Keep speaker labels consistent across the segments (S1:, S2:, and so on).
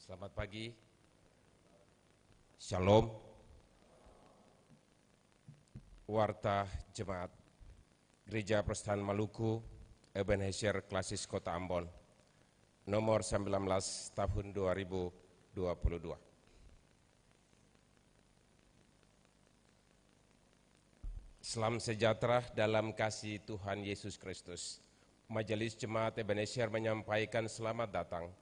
S1: Selamat pagi, Shalom, Warta Jemaat Gereja Protestan Maluku, Ebenezer Klasis Kota Ambon, nomor 19 tahun 2022. Salam sejahtera dalam kasih Tuhan Yesus Kristus. Majelis Jemaat Ebenezer menyampaikan selamat datang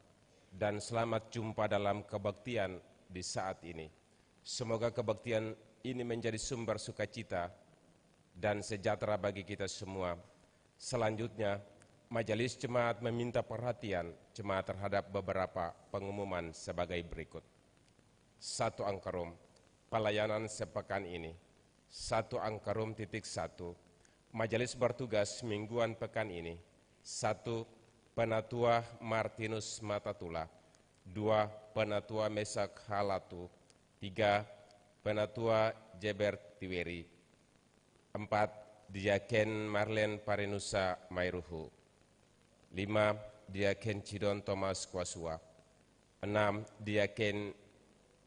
S1: dan selamat jumpa dalam kebaktian di saat ini. Semoga kebaktian ini menjadi sumber sukacita dan sejahtera bagi kita semua. Selanjutnya, Majelis Jemaat meminta perhatian jemaat terhadap beberapa pengumuman sebagai berikut. 1 Angkarum, pelayanan sepekan ini. 1 Angkarum titik 1, Majelis bertugas mingguan pekan ini. 1. Penatua Martinus Matatula. 2. Penatua Mesak Halatu. 3. Penatua Jeber Tiweri. 4. Diaken Marlen Parinusa Mairuhu. 5. Diaken Cidon Thomas Kwasua. 6. Diaken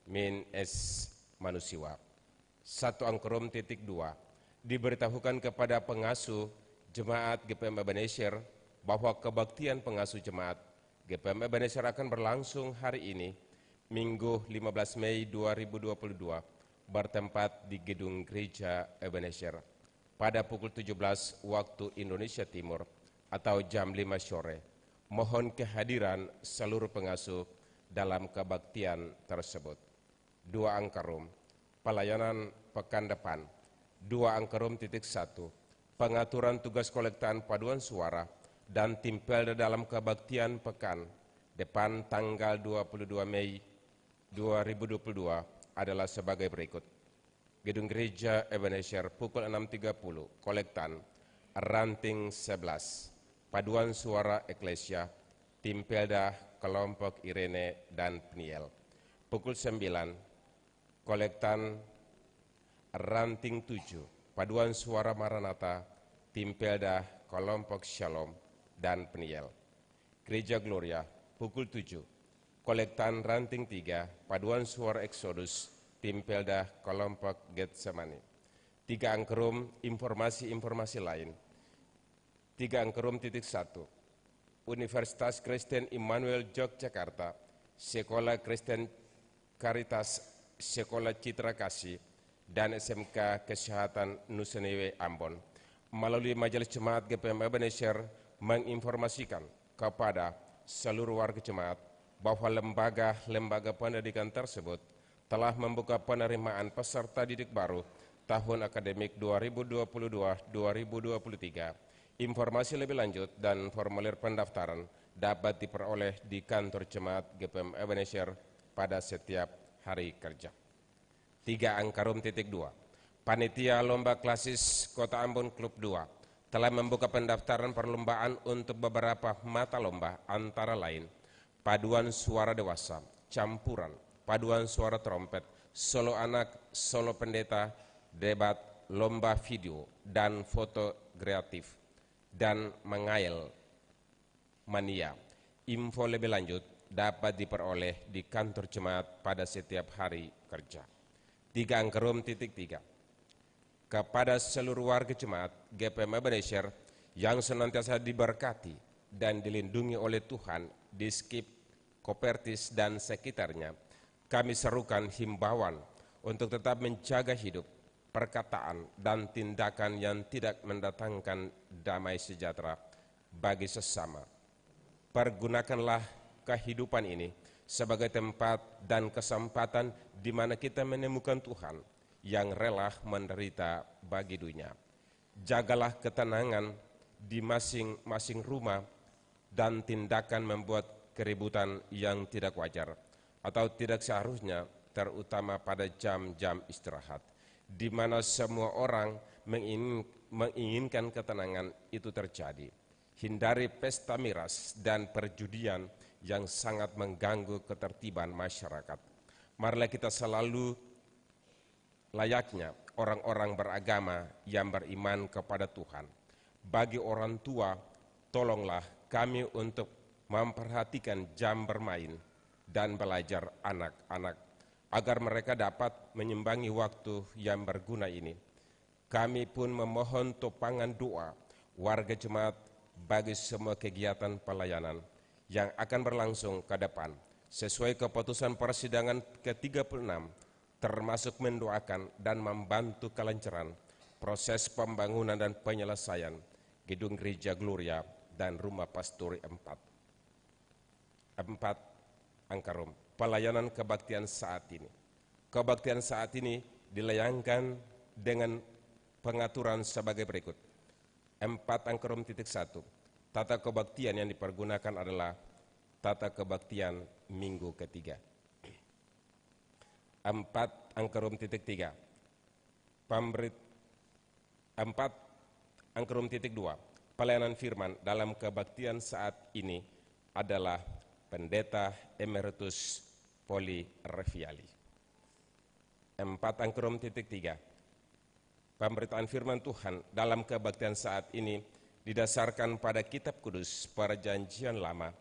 S1: Min S. Manusiwa. 1 Angkarum titik 2, diberitahukan kepada pengasuh Jemaat GPM Ebenezer bahwa kebaktian pengasuh Jemaat GPM Ebenezer akan berlangsung hari ini, Minggu 15 Mei 2022, bertempat di Gedung Gereja Ebenezer pada pukul 17 waktu Indonesia Timur atau jam 5 sore. Mohon kehadiran seluruh pengasuh dalam kebaktian tersebut. 2 Angkarum, pelayanan pekan depan. 2 Angkarum titik 1, pengaturan tugas kolektan paduan suara dan tim Pelda dalam kebaktian pekan depan tanggal 22 Mei 2022 adalah sebagai berikut. Gedung Gereja Ebenezer pukul 6.30, kolektan ranting 11, paduan suara eklesia, tim Pelda, kelompok Irene dan Peniel. Pukul 9, kolektan ranting 7, paduan suara Maranatha, tim Pelda, kelompok Shalom dan Peniel. Gereja Gloria pukul 7, kolektan ranting 3, paduan suara Exodus, tim Pelda, kelompok Getsemani. 3 Angkarum, informasi lain. 3 Angkarum titik 1, Universitas Kristen Immanuel Yogyakarta, Sekolah Kristen Caritas, Sekolah Citra Kasih, dan SMK Kesehatan Nusanewe Ambon melalui Majelis Jemaat GPM Ebenezer menginformasikan kepada seluruh warga jemaat bahwa lembaga pendidikan tersebut telah membuka penerimaan peserta didik baru tahun akademik 2022-2023. Informasi lebih lanjut dan formulir pendaftaran dapat diperoleh di kantor jemaat GPM Ebenezer pada setiap hari kerja. 3 Angkarum titik 2, Panitia Lomba Klasis Kota Ambon Klub 2 telah membuka pendaftaran perlombaan untuk beberapa mata lomba, antara lain paduan suara dewasa, campuran, paduan suara trompet, solo anak, solo pendeta, debat, lomba video dan foto kreatif, dan mengail mania. Info lebih lanjut dapat diperoleh di kantor jemaat pada setiap hari kerja. 3 Angkarum titik 3, kepada seluruh warga jemaat GPM Ebenezer yang senantiasa diberkati dan dilindungi oleh Tuhan di Skip, Kopertis dan sekitarnya, kami serukan himbauan untuk tetap menjaga hidup, perkataan dan tindakan yang tidak mendatangkan damai sejahtera bagi sesama. Pergunakanlah kehidupan ini sebagai tempat dan kesempatan di mana kita menemukan Tuhan yang rela menderita bagi dunia. Jagalah ketenangan di masing-masing rumah dan tindakan membuat keributan yang tidak wajar atau tidak seharusnya, terutama pada jam-jam istirahat, di mana semua orang menginginkan ketenangan itu terjadi. Hindari pesta miras dan perjudian yang sangat mengganggu ketertiban masyarakat. Marilah kita selalu layaknya orang-orang beragama yang beriman kepada Tuhan. Bagi orang tua, tolonglah kami untuk memperhatikan jam bermain dan belajar anak-anak, agar mereka dapat menyimbangi waktu yang berguna ini. Kami pun memohon topangan doa warga jemaat bagi semua kegiatan pelayanan yang akan berlangsung ke depan, sesuai keputusan persidangan ke-36, termasuk mendoakan dan membantu kelancaran proses pembangunan dan penyelesaian gedung Gereja Gloria dan Rumah Pasturi 4. Angkarum, pelayanan kebaktian saat ini. Kebaktian saat ini dilayangkan dengan pengaturan sebagai berikut. 4 Angkarum titik 1. Tata kebaktian yang dipergunakan adalah tata kebaktian minggu ketiga. 4 Angkarum titik 3. 4 Angkarum titik 2. Pelayanan firman dalam kebaktian saat ini adalah Pendeta Emeritus Poli Reviali. 4 Angkarum titik 3. Pemberitaan firman Tuhan dalam kebaktian saat ini didasarkan pada Kitab Kudus Perjanjian Lama,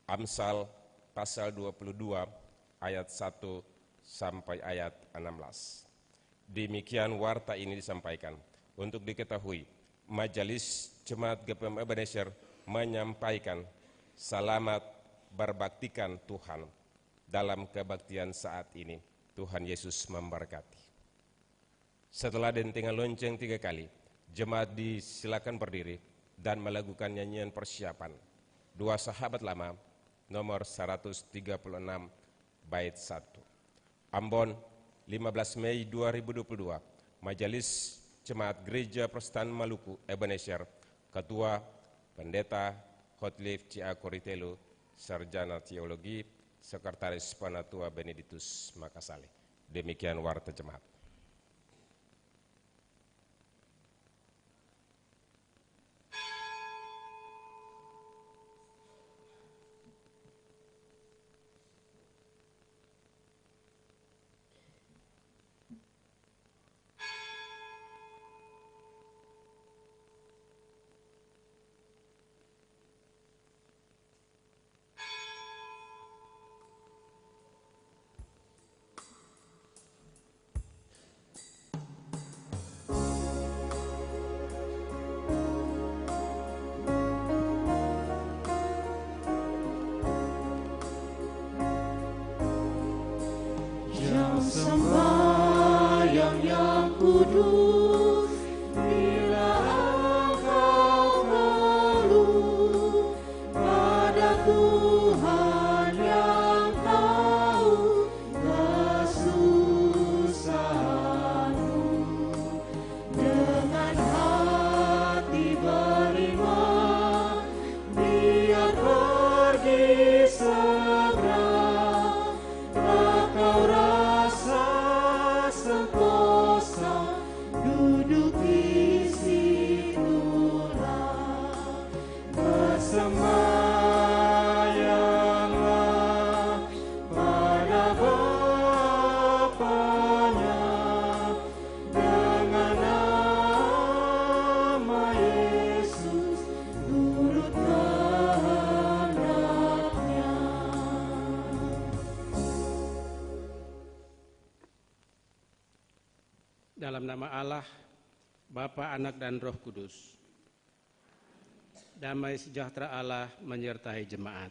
S1: Amsal pasal 22 ayat 1 sampai ayat 16. Demikian warta ini disampaikan. Untuk diketahui, Majelis Jemaat GPM Ebenezer menyampaikan selamat berbaktikan Tuhan dalam kebaktian saat ini. Tuhan Yesus memberkati. Setelah dentingan lonceng 3 kali, jemaat disilakan berdiri dan melakukan nyanyian persiapan. 2 Sahabat Lama nomor 136 bait 1. Ambon, 15 Mei 2022. Majelis Jemaat Gereja Protestan Maluku Ebenezer, Ketua Pendeta Hotliff C.A. Koritelu, Sarjana Teologi, Sekretaris Penatua Benedictus Makasale. Demikian warta jemaat.
S2: Sembahyang yang kudus, bila engkau perlu pada Tuhan yang tahu kesusahanmu, dengan hati beriman, biar pergi segera, tak kau rasa sentosa duduk di situlah, bersemayamlah pada Bapanya dengan nama Yesus, turut kehendaknya.
S3: Dalam nama Allah, Bapa, Anak, dan Roh Kudus. Damai sejahtera Allah menyertai jemaat.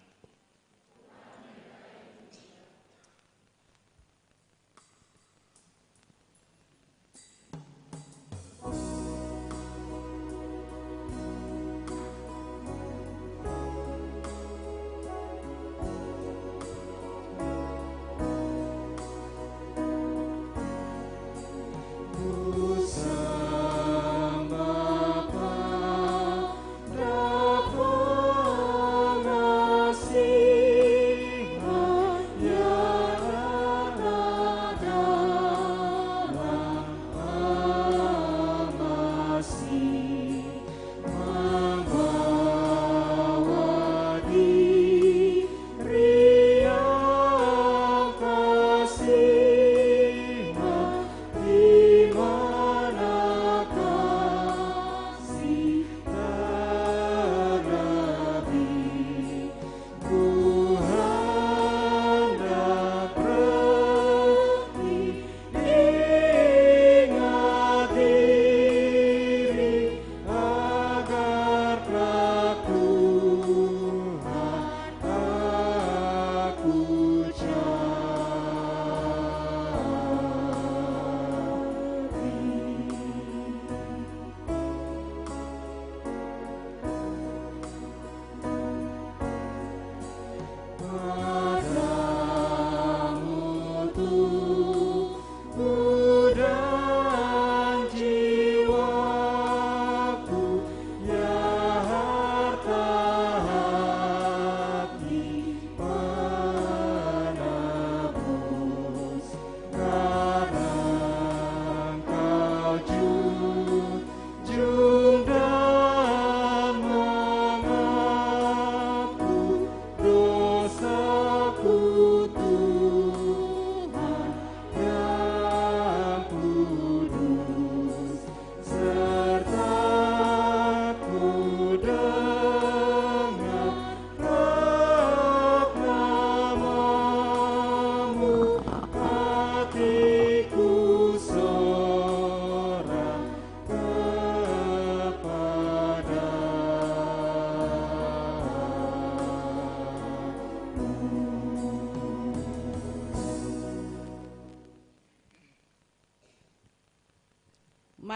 S2: Ku sembahkan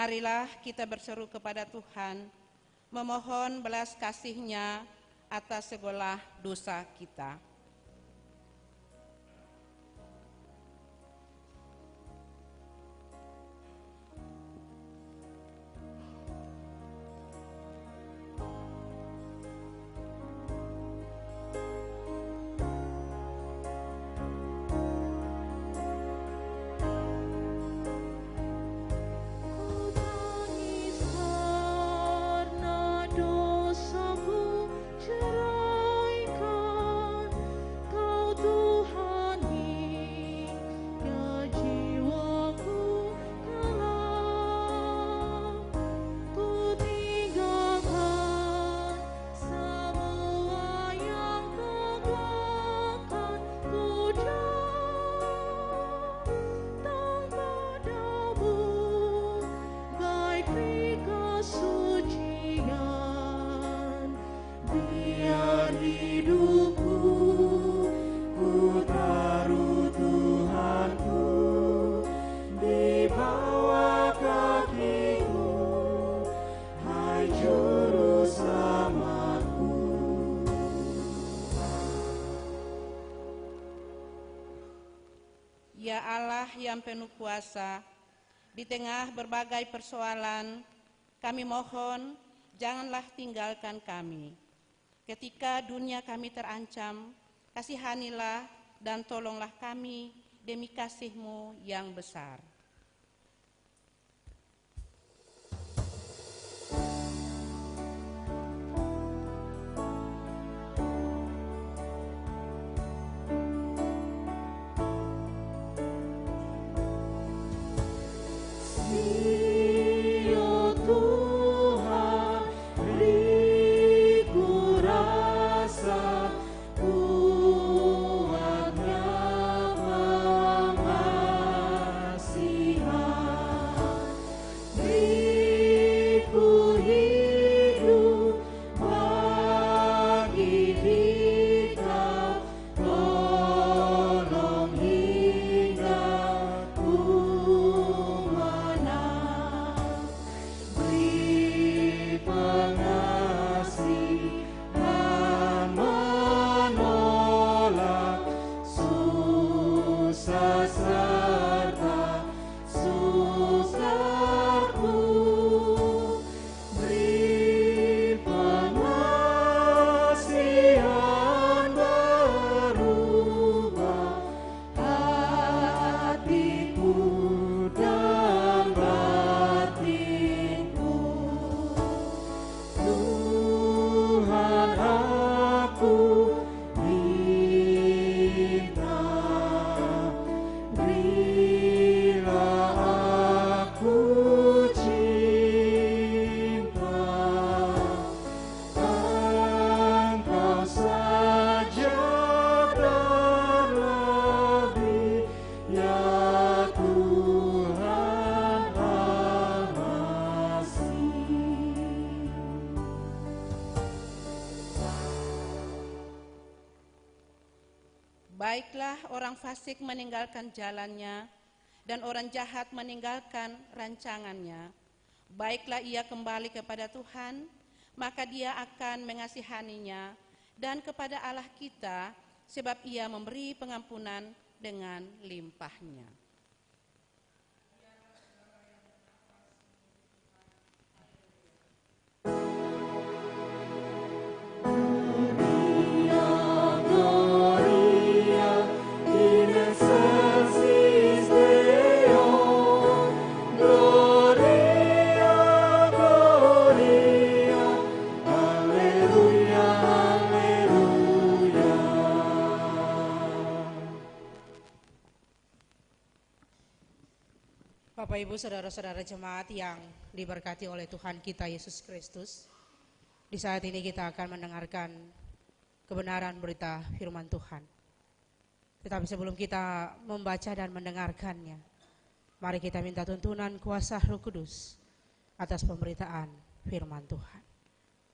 S4: Marilah kita berseru kepada Tuhan, memohon belas kasih-Nya atas segala dosa kita.
S2: Karena dosaku ceraikan, Kau Tuhan hingga jiwaku kelam. Ku tinggalkan semua yang tegakkan, ku datang padamu, baik di kesucian. Biar hidupku ku taruh Tuhanku di bawah kaki-Mu, hai Juru Selamatku.
S4: Ya Allah yang penuh kuasa, di tengah berbagai persoalan, kami mohon janganlah tinggalkan kami. Ketika dunia kami terancam, kasihanilah dan tolonglah kami demi kasih-Mu yang besar.
S2: Ya Tuhan, beriku rasa kuatnya pengasihan. Beriku hidup bagi Dikau, tolong hingga ku menang. Beri pengasihan menolak susah serta susahku. Beri pengasihan berubah hatiku dan batinku. Tuhan, aku minta, berilah aku cinta. Engkau saja dan lebih, ya Tuhan Al-Masih.
S4: Baiklah orang fasik meninggalkan jalannya, dan orang jahat meninggalkan rancangannya. Baiklah ia kembali kepada Tuhan, maka Dia akan mengasihaninya, dan kepada Allah kita, sebab Ia memberi pengampunan dengan limpahnya.
S2: Gloria in excelsis Deo, Gloria, Gloria, Alleluia, Alleluia.
S5: Bapak Ibu saudara-saudara jemaat yang diberkati oleh Tuhan kita Yesus Kristus, di saat ini kita akan mendengarkan kebenaran berita firman Tuhan. Tetapi sebelum kita membaca dan mendengarkannya, mari kita minta tuntunan kuasa Roh Kudus atas pemberitaan firman Tuhan.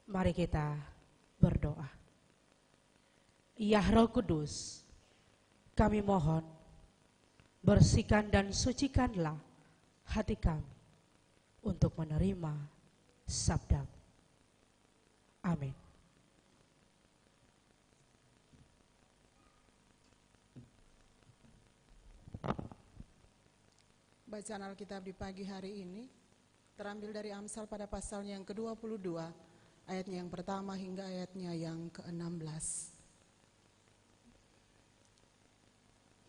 S5: Mari kita berdoa. Ya Roh Kudus, kami mohon, bersihkan dan sucikanlah hati kami, untuk menerima sabda. Amin.
S6: Bacaan Alkitab di pagi hari ini terambil dari Amsal pada pasalnya yang ke-22, ayatnya yang pertama hingga ayatnya yang ke-16.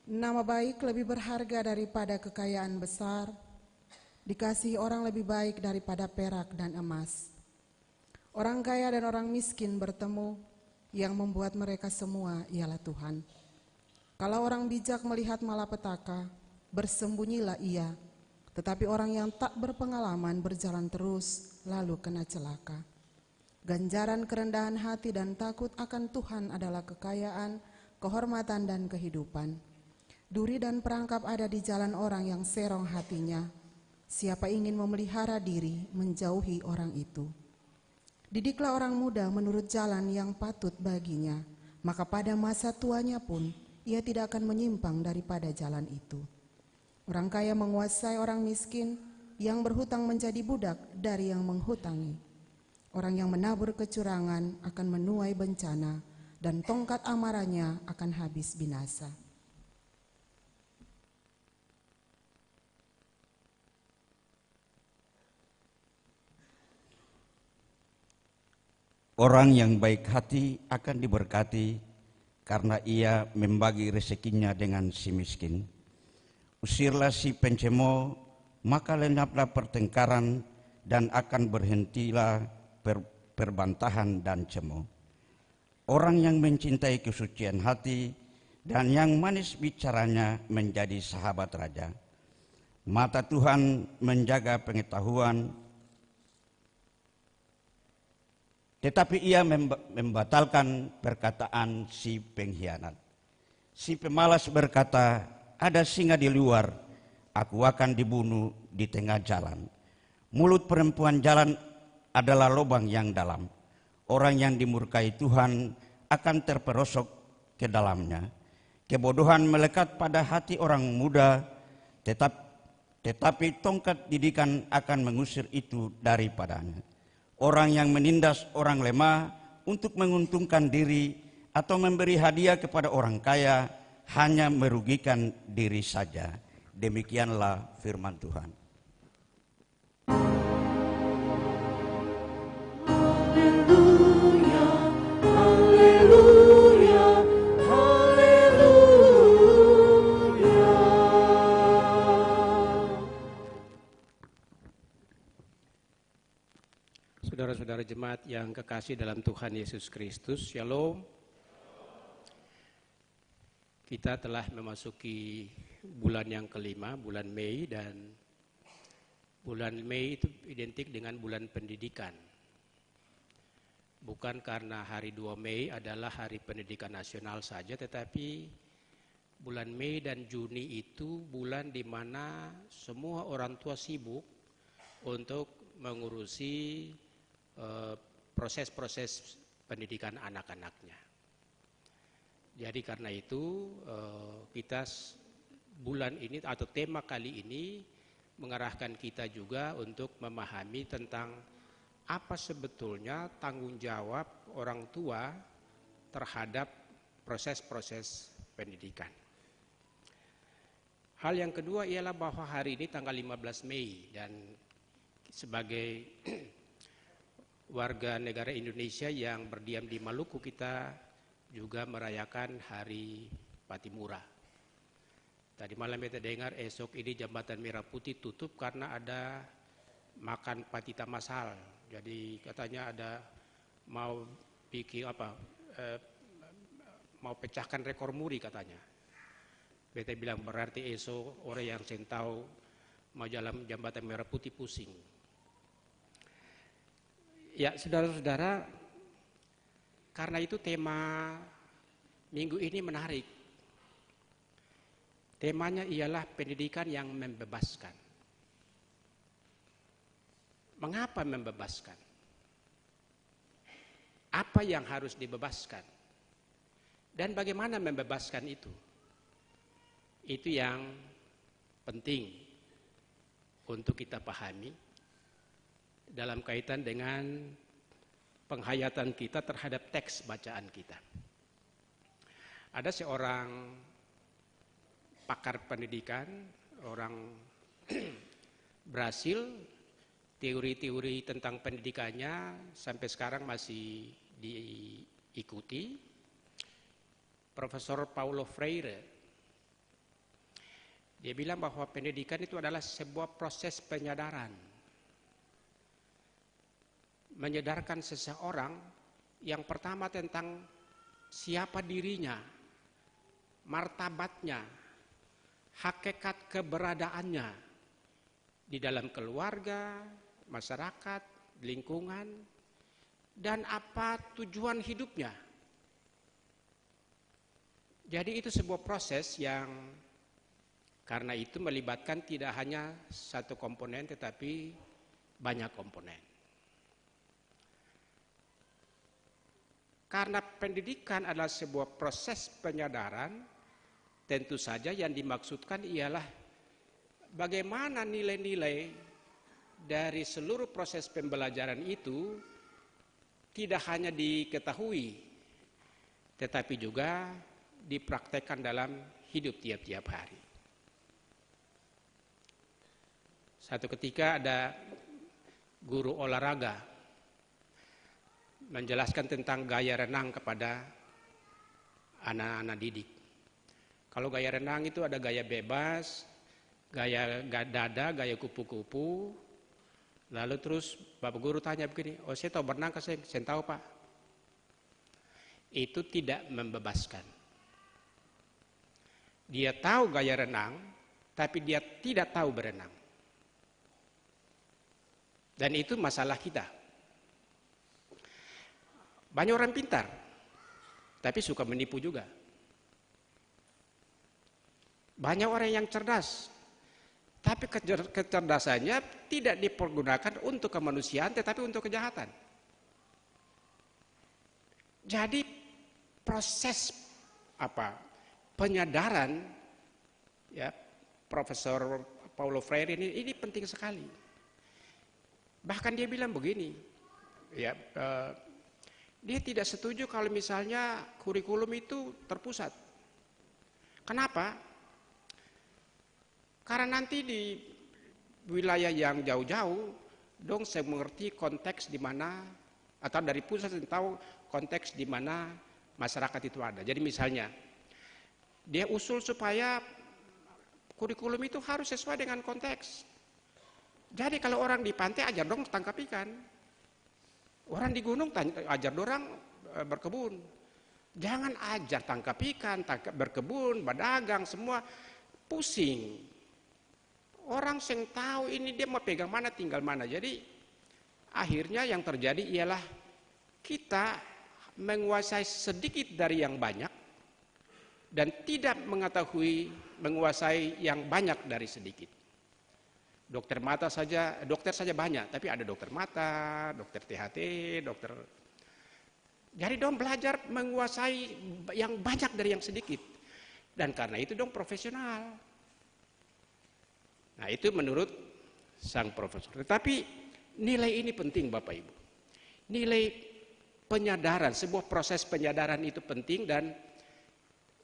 S6: Nama baik lebih berharga daripada kekayaan besar, dikasihi orang lebih baik daripada perak dan emas. Orang kaya dan orang miskin bertemu, yang membuat mereka semua ialah Tuhan. Kalau orang bijak melihat malapetaka, bersembunyilah ia, tetapi orang yang tak berpengalaman berjalan terus, lalu kena celaka. Ganjaran kerendahan hati dan takut akan Tuhan adalah kekayaan, kehormatan dan kehidupan. Duri dan perangkap ada di jalan orang yang serong hatinya. Siapa ingin memelihara diri, menjauhi orang itu. Didiklah orang muda menurut jalan yang patut baginya, maka pada masa tuanya pun ia tidak akan menyimpang daripada jalan itu. Orang kaya menguasai orang miskin, yang berhutang menjadi budak dari yang menghutangi. Orang yang menabur kecurangan akan menuai bencana, dan tongkat amarahnya akan habis binasa.
S7: Orang yang baik hati akan diberkati karena ia membagi rezekinya dengan si miskin. Usirlah si pencemo, maka lenyaplah pertengkaran dan akan berhentilah perbantahan dan cemo. Orang yang mencintai kesucian hati dan yang manis bicaranya menjadi sahabat raja. Mata Tuhan menjaga pengetahuan, tetapi ia membatalkan perkataan si pengkhianat. Si pemalas berkata, ada singa di luar, aku akan dibunuh di tengah jalan. Mulut perempuan jalan adalah lubang yang dalam. Orang yang dimurkai Tuhan akan terperosok ke dalamnya. Kebodohan melekat pada hati orang muda, tetapi tongkat didikan akan mengusir itu daripadanya. Orang yang menindas orang lemah untuk menguntungkan diri atau memberi hadiah kepada orang kaya hanya merugikan diri saja. Demikianlah firman Tuhan.
S2: Haleluya, haleluya, haleluya.
S3: Saudara-saudara jemaat yang kekasih dalam Tuhan Yesus Kristus, Shalom. Kita telah memasuki bulan yang kelima, bulan Mei, dan bulan Mei itu identik dengan bulan pendidikan. Bukan karena hari 2 Mei adalah hari pendidikan nasional saja, tetapi bulan Mei dan Juni itu bulan di mana semua orang tua sibuk untuk mengurusi proses-proses pendidikan anak-anaknya. Jadi karena itu kita bulan ini atau tema kali ini mengarahkan kita juga untuk memahami tentang apa sebetulnya tanggung jawab orang tua terhadap proses-proses pendidikan. Hal yang kedua ialah bahwa hari ini tanggal 15 Mei dan sebagai warga negara Indonesia yang berdiam di Maluku, kita juga merayakan Hari Patimura. Tadi malam kita dengar esok ini Jembatan Merah Putih tutup karena ada makan patita massal. Jadi katanya ada mau bikin mau pecahkan rekor muri katanya. Beta bilang berarti esok orang yang tahu mau jalan Jembatan Merah Putih pusing. Ya, saudara-saudara, karena itu tema minggu ini menarik. Temanya ialah pendidikan yang membebaskan. Mengapa membebaskan? Apa yang harus dibebaskan? Dan bagaimana membebaskan itu? Itu yang penting untuk kita pahami. dalam kaitan dengan penghayatan kita terhadap teks bacaan kita. Ada seorang pakar pendidikan, orang Brasil, teori-teori tentang pendidikannya sampai sekarang masih diikuti, Profesor Paulo Freire. Dia bilang bahwa pendidikan itu adalah sebuah proses penyadaran. Menyadarkan seseorang yang pertama tentang siapa dirinya, martabatnya, hakikat keberadaannya di dalam keluarga, masyarakat, lingkungan, dan apa tujuan hidupnya. Jadi itu sebuah proses yang karena itu melibatkan tidak hanya satu komponen tetapi banyak komponen. Karena pendidikan adalah sebuah proses penyadaran, tentu saja yang dimaksudkan ialah bagaimana nilai-nilai dari seluruh proses pembelajaran itu tidak hanya diketahui, tetapi juga dipraktekkan dalam hidup tiap-tiap hari. Satu ketika ada guru olahraga menjelaskan tentang gaya renang kepada anak-anak didik. Kalau gaya renang itu ada gaya bebas, gaya dada, gaya kupu-kupu. Lalu terus Bapak Guru tanya begini, oh saya tahu berenang, saya tahu Pak. Itu tidak membebaskan. Dia tahu gaya renang, tapi dia tidak tahu berenang. Dan itu masalah kita. Banyak orang pintar, tapi suka menipu juga. Banyak orang yang cerdas, tapi kecerdasannya tidak dipergunakan untuk kemanusiaan, tetapi untuk kejahatan. Jadi proses penyadaran, ya, Profesor Paulo Freire ini penting sekali. Bahkan dia bilang begini, ya, dia tidak setuju kalau misalnya kurikulum itu terpusat. Kenapa? Karena nanti di wilayah yang jauh-jauh, dong saya mengerti konteks di mana, atau dari pusat saya tahu konteks di mana masyarakat itu ada. Jadi misalnya, dia usul supaya kurikulum itu harus sesuai dengan konteks. Jadi kalau orang di pantai ajar dong tangkap ikan. Orang di gunung ajar dorang berkebun. Jangan ajar tangkap ikan, berkebun, berdagang, semua pusing. Orang yang tahu ini dia mau pegang mana, tinggal mana. Jadi akhirnya yang terjadi ialah kita menguasai sedikit dari yang banyak dan tidak menguasai yang banyak dari sedikit. Dokter saja banyak, tapi ada dokter mata, dokter THT, dokter. Jadi dong belajar menguasai yang banyak dari yang sedikit. Dan karena itu dong profesional. Nah itu menurut sang profesor. Tetapi nilai ini penting Bapak Ibu. Nilai penyadaran, sebuah proses penyadaran itu penting dan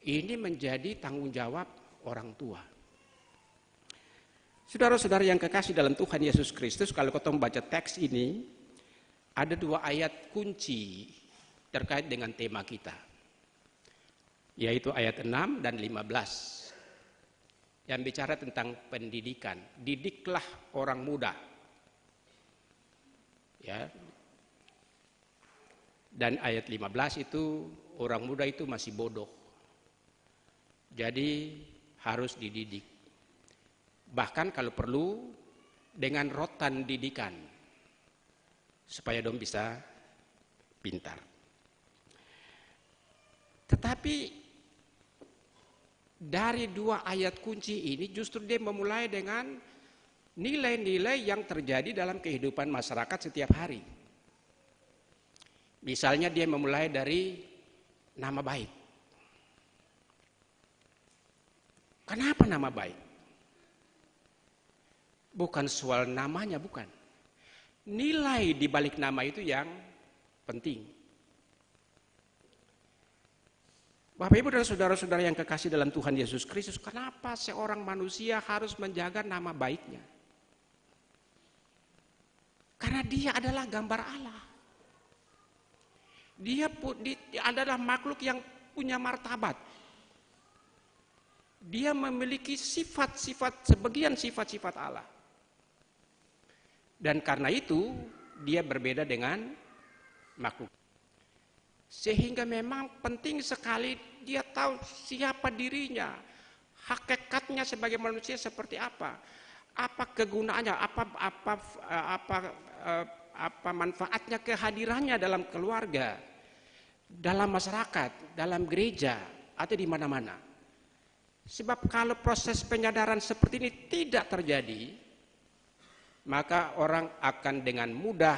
S3: ini menjadi tanggung jawab orang tua. Saudara-saudara yang kekasih dalam Tuhan Yesus Kristus, kalau kita membaca teks ini, ada 2 ayat kunci terkait dengan tema kita. Yaitu ayat 6 dan 15. Yang bicara tentang pendidikan. Didiklah orang muda. Ya. Dan ayat 15 itu, orang muda itu masih bodoh. Jadi harus dididik. Bahkan kalau perlu dengan rotan didikan supaya dong bisa pintar. Tetapi dari 2 ayat kunci ini justru dia memulai dengan nilai-nilai yang terjadi dalam kehidupan masyarakat setiap hari. Misalnya dia memulai dari nama baik. Kenapa nama baik? Bukan soal namanya, bukan. nilai di balik nama itu yang penting. Bapak Ibu dan saudara-saudara yang kekasih dalam Tuhan Yesus Kristus, kenapa seorang manusia harus menjaga nama baiknya? Karena dia adalah gambar Allah. Dia adalah makhluk yang punya martabat. Dia memiliki sebagian sifat-sifat Allah. Dan karena itu dia berbeda dengan makhluk. Sehingga memang penting sekali dia tahu siapa dirinya, hakikatnya sebagai manusia seperti apa kegunaannya, apa manfaatnya kehadirannya dalam keluarga, dalam masyarakat, dalam gereja, atau di mana-mana. Sebab kalau proses penyadaran seperti ini tidak terjadi, maka orang akan dengan mudah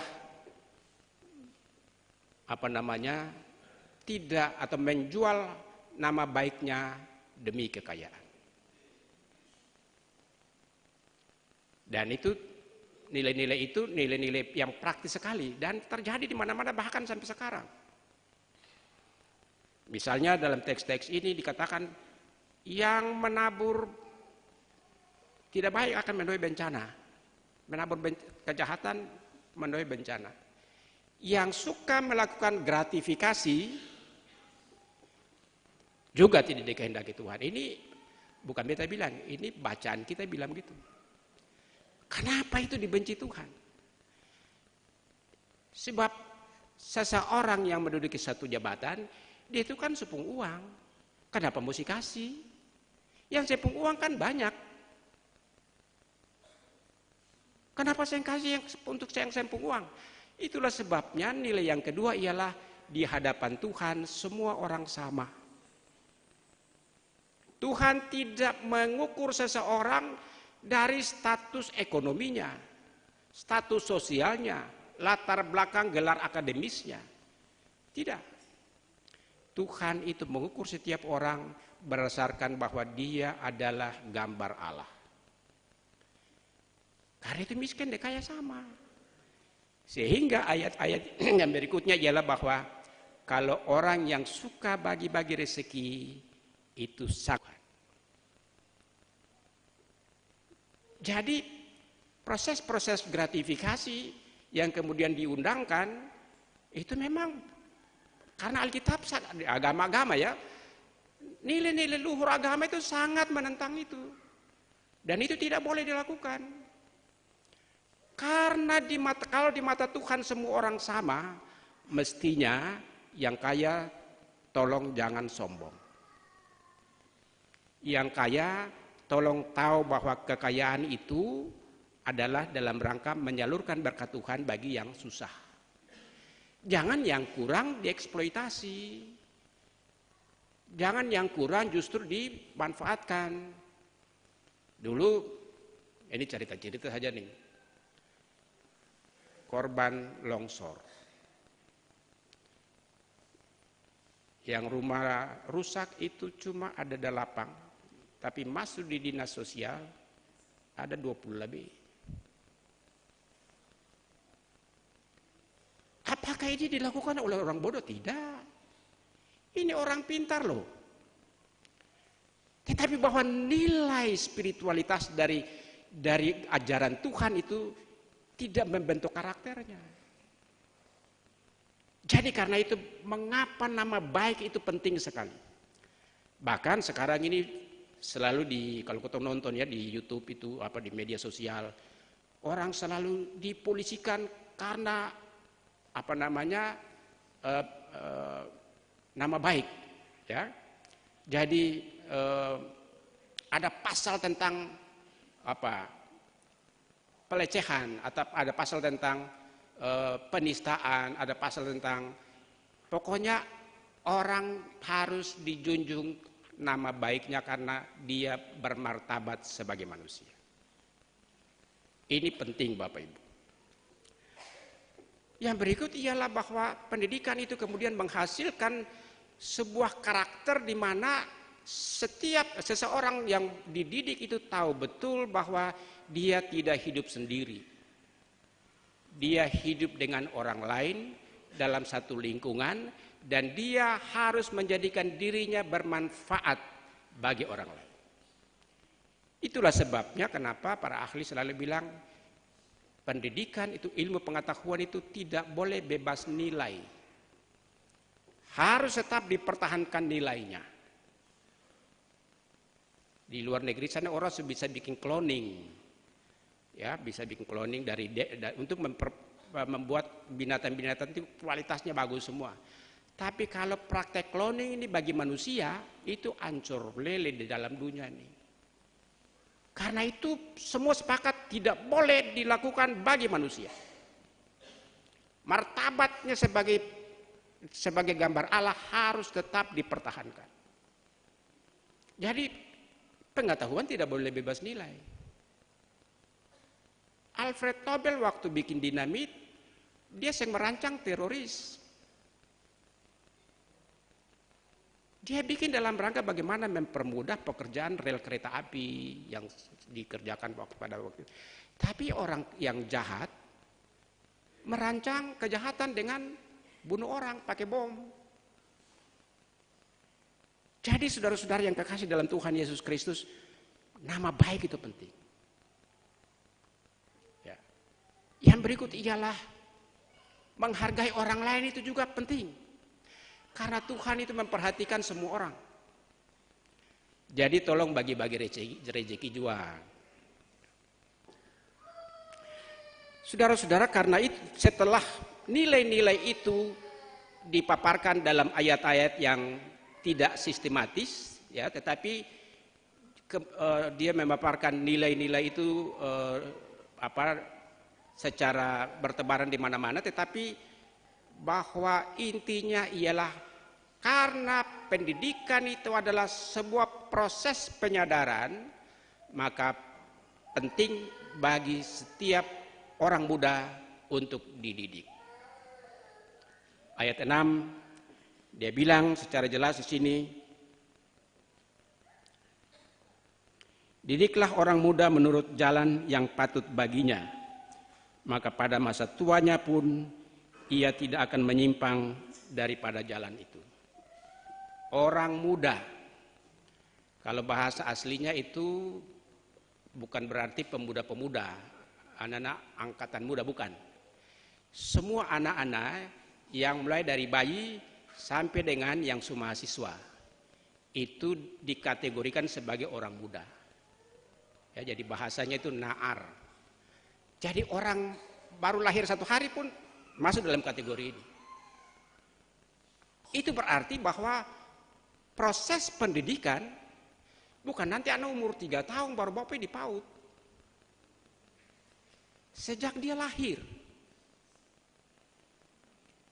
S3: tidak atau menjual nama baiknya demi kekayaan. Dan itu nilai-nilai yang praktis sekali dan terjadi di mana-mana bahkan sampai sekarang. Misalnya dalam teks-teks ini dikatakan yang menabur tidak baik akan menuai bencana. Menabur kejahatan menuai bencana. Yang suka melakukan gratifikasi juga tidak dikehendaki Tuhan. Ini bukan beta bilang, ini bacaan kita bilang gitu. Kenapa itu dibenci Tuhan? Sebab seseorang yang menduduki satu jabatan, dia itu kan sepung uang. Kenapa mesti kasih? Yang sepung uang kan banyak. Kenapa saya kasih untuk yang sepung uang? Itulah sebabnya nilai yang kedua ialah di hadapan Tuhan semua orang sama. Tuhan tidak mengukur seseorang dari status ekonominya, status sosialnya, latar belakang gelar akademisnya. Tidak. Tuhan itu mengukur setiap orang berdasarkan bahwa dia adalah gambar Allah. Karena itu miskin dan kaya sama. Sehingga ayat-ayat yang berikutnya ialah bahwa kalau orang yang suka bagi-bagi rezeki itu sangat. Jadi proses-proses gratifikasi yang kemudian diundangkan itu memang karena Alkitab agama-agama ya, nilai-nilai luhur agama itu sangat menentang itu. Dan itu tidak boleh dilakukan. Karena kalau di mata Tuhan semua orang sama, mestinya yang kaya tolong jangan sombong. Yang kaya tolong tahu bahwa kekayaan itu adalah dalam rangka menyalurkan berkat Tuhan bagi yang susah. Jangan yang kurang dieksploitasi. Jangan yang kurang justru dimanfaatkan. Dulu, ini cerita-cerita saja nih. Korban longsor. Yang rumah rusak itu cuma ada 8. Tapi masuk di dinas sosial ada 20 lebih. Apakah ini dilakukan oleh orang bodoh? Tidak. Ini orang pintar loh. Tetapi bahwa nilai spiritualitas dari ajaran Tuhan itu tidak membentuk karakternya. Jadi karena itu mengapa nama baik itu penting sekali. Bahkan sekarang ini selalu kalau kita nonton ya di YouTube itu di media sosial, orang selalu dipolisikan karena nama baik, ya. Jadi ada pasal tentang pelecehan, atau ada pasal tentang penistaan, ada pasal tentang pokoknya orang harus dijunjung nama baiknya karena dia bermartabat sebagai manusia. Ini penting Bapak Ibu. Yang berikut ialah bahwa pendidikan itu kemudian menghasilkan sebuah karakter di mana setiap seseorang yang dididik itu tahu betul bahwa dia tidak hidup sendiri. dia hidup dengan orang lain dalam satu lingkungan, dan dia harus menjadikan dirinya bermanfaat bagi orang lain. Itulah sebabnya kenapa para ahli selalu bilang pendidikan itu, ilmu pengetahuan itu tidak boleh bebas nilai. Harus tetap dipertahankan nilainya. Di luar negeri sana orang bisa bikin cloning. Ya, bisa bikin cloning untuk membuat binatang-binatang itu kualitasnya bagus semua. Tapi kalau praktek cloning ini bagi manusia itu ancur lele di dalam dunia ini. Karena itu semua sepakat tidak boleh dilakukan bagi manusia. Martabatnya sebagai gambar Allah harus tetap dipertahankan. Jadi pengetahuan tidak boleh bebas nilai. Alfred Nobel waktu bikin dinamit, dia yang merancang teroris. Dia bikin dalam rangka bagaimana mempermudah pekerjaan rel kereta api yang dikerjakan pada waktu itu. Tapi orang yang jahat merancang kejahatan dengan bunuh orang pakai bom. Jadi saudara-saudara yang kekasih dalam Tuhan Yesus Kristus, nama baik itu penting. Ya. Yang berikut ialah menghargai orang lain itu juga penting. Karena Tuhan itu memperhatikan semua orang. Jadi tolong bagi-bagi rezeki juga. Saudara-saudara, karena itu setelah nilai-nilai itu dipaparkan dalam ayat-ayat yang tidak sistematis, ya, tetapi dia memaparkan nilai-nilai itu secara bertebaran di mana-mana, tetapi bahwa intinya ialah karena pendidikan itu adalah sebuah proses penyadaran, maka penting bagi setiap orang muda untuk dididik. Ayat 6 dia bilang secara jelas di sini, didiklah orang muda menurut jalan yang patut baginya, maka pada masa tuanya pun ia tidak akan menyimpang daripada jalan itu. Orang muda, kalau bahasa aslinya itu bukan berarti pemuda-pemuda, anak-anak angkatan muda, bukan. Semua anak-anak yang mulai dari bayi sampai dengan yang mahasiswa itu dikategorikan sebagai orang muda. Ya, jadi bahasanya itu na'ar. Jadi orang baru lahir 1 hari pun masuk dalam kategori ini. Itu berarti bahwa proses pendidikan bukan nanti anak umur 3 tahun baru bapak di PAUD. Sejak dia lahir.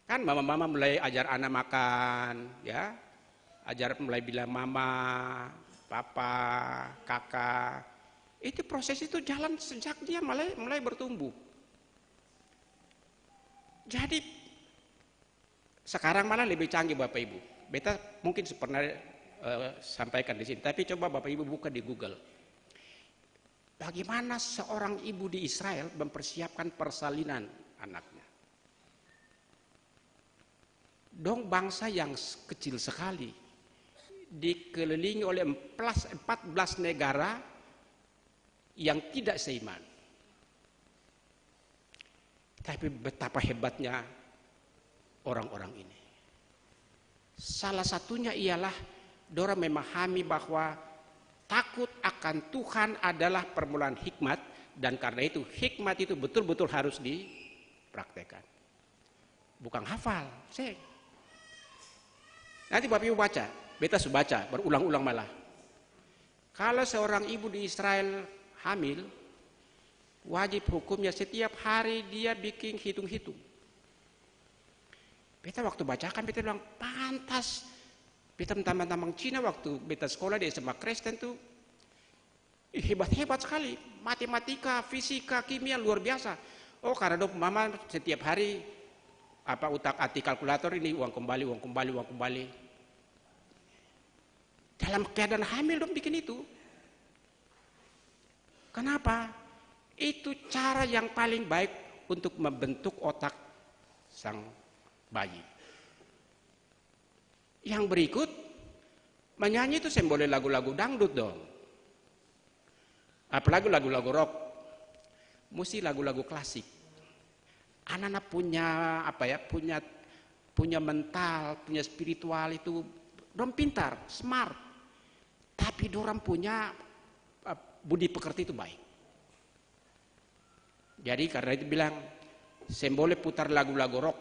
S3: Kan mama-mama mulai ajar anak makan, ya. Ajar mulai bilang mama, papa, kakak. Itu proses itu jalan sejak dia mulai bertumbuh. Jadi sekarang malah lebih canggih Bapak Ibu. Beta mungkin pernah sampaikan di sini, tapi coba Bapak Ibu buka di Google. Bagaimana seorang ibu di Israel mempersiapkan persalinan anaknya. Dong bangsa yang kecil sekali, dikelilingi oleh 14 negara yang tidak seiman. Tapi betapa hebatnya orang-orang ini. Salah satunya ialah dorang memahami bahwa takut akan Tuhan adalah permulaan hikmat, dan karena itu hikmat itu betul-betul harus dipraktekkan. Bukan hafal, nanti Bapak Ibu baca, beta sudah baca berulang-ulang malah. Kalau seorang ibu di Israel hamil, wajib hukumnya setiap hari dia bikin hitung-hitung. Beta waktu bacakan, beta bilang pantas. Beta teman-teman Cina waktu beta sekolah di SMA Kristen tuh hebat-hebat sekali. Matematika, fisika, kimia luar biasa. Oh karena dong mama setiap hari utak-atik kalkulator ini uang kembali. Dalam keadaan hamil dong bikin itu. Kenapa? Itu cara yang paling baik untuk membentuk otak sang bayi. Yang berikut, menyanyi itu boleh lagu-lagu dangdut dong. Apalagi lagu-lagu rock. Mesti lagu-lagu klasik. Anak-anak punya mental, punya spiritual itu, dorang pintar, smart. Tapi dorang punya budi pekerti itu baik. Jadi karena itu bilang, saya boleh putar lagu-lagu rock.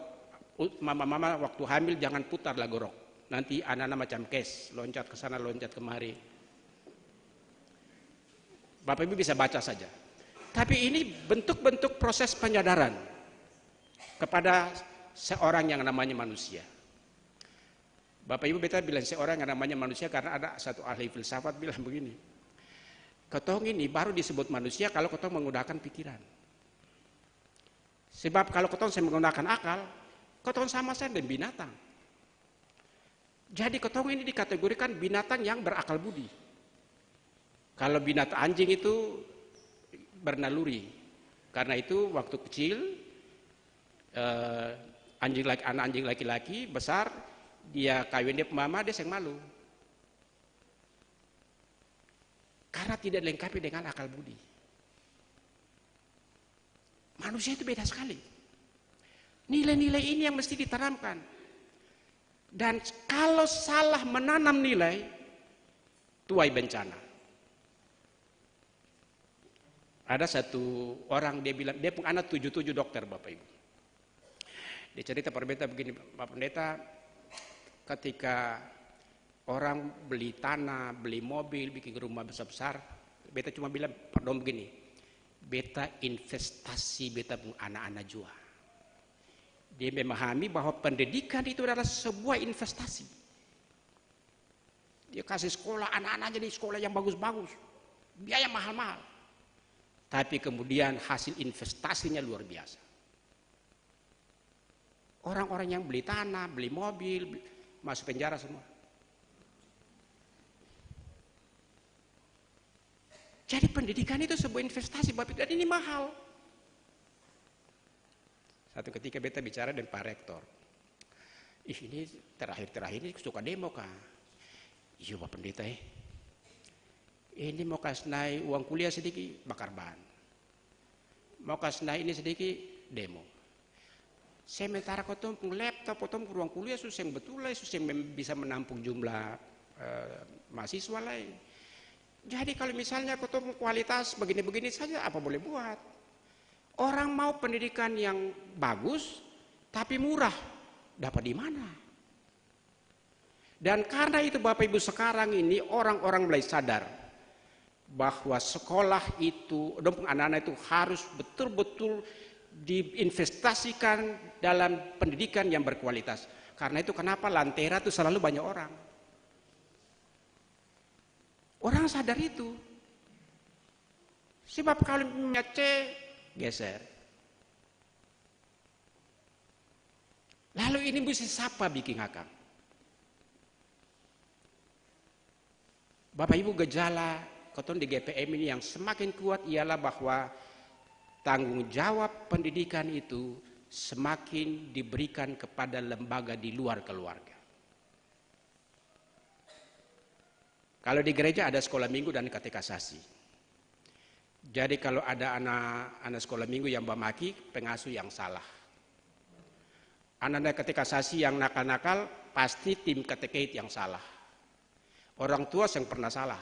S3: Mama-mama waktu hamil jangan putar lagu rock. Nanti anak-anak macam kes, loncat ke sana, loncat kemari. Bapak Ibu bisa baca saja. Tapi ini bentuk-bentuk proses penyadaran kepada seorang yang namanya manusia. Bapak Ibu beta bilang seorang yang namanya manusia karena ada satu ahli filsafat bilang begini. Ketong ini baru disebut manusia kalau ketong menggunakan pikiran. Sebab kalau ketong saya menggunakan akal, ketong sama saya dengan binatang. Jadi ketong ini dikategorikan binatang yang berakal budi. Kalau binatang anjing itu bernaluri. Karena itu waktu kecil anak anjing laki-laki besar dia kawin dia mama dia seng malu. Karena tidak dilengkapi dengan akal budi. Manusia itu beda sekali. Nilai-nilai ini yang mesti ditanamkan. Dan kalau salah menanam nilai, tuai bencana. Ada satu orang dia bilang, dia pun anak 77 dokter Bapak Ibu. Dia cerita perbeta begini, Pak Pendeta, ketika orang beli tanah, beli mobil, bikin rumah besar-besar, beta cuma bilang, pardon begini, beta investasi beta pun anak-anak jua. Dia memahami bahwa pendidikan itu adalah sebuah investasi. Dia kasih sekolah anak-anak jadi sekolah yang bagus-bagus, biaya mahal-mahal. Tapi kemudian hasil investasinya luar biasa. Orang-orang yang beli tanah, beli mobil, masuk penjara semua. Jadi pendidikan itu sebuah investasi, Bapak, dan ini mahal. Satu ketika beta bicara dengan Pak Rektor. Ini terakhir-terakhir ini suka demo kah? Iya Pak Pendeta ini mau kasih naik uang kuliah sedikit, bakar ban. Mau kasih naik ini sedikit, demo. Sementara kotong pun laptop, kotong ruang kuliah susah yang betul lah, susah yang bisa menampung jumlah mahasiswa lain. Jadi kalau misalnya kotong kualitas begini-begini saja, apa boleh buat? Orang mau pendidikan yang bagus, tapi murah. Dapat di mana? Dan karena itu Bapak Ibu sekarang ini orang-orang mulai sadar bahwa sekolah itu, anak-anak itu harus betul-betul diinvestasikan dalam pendidikan yang berkualitas. Karena itu kenapa Lantera itu selalu banyak orang. Orang sadar itu. Sebab kalau punya C, geser. Lalu ini mesti siapa bikin akang? Bapak Ibu gejala keton di GPM ini yang semakin kuat ialah bahwa tanggung jawab pendidikan itu semakin diberikan kepada lembaga di luar keluarga. Kalau di gereja ada sekolah minggu dan katekisasi. Jadi kalau ada anak sekolah minggu yang memaki, pengasuh yang salah. Anak-anak katekisasi yang nakal-nakal, pasti tim katekit yang salah. Orang tua yang pernah salah.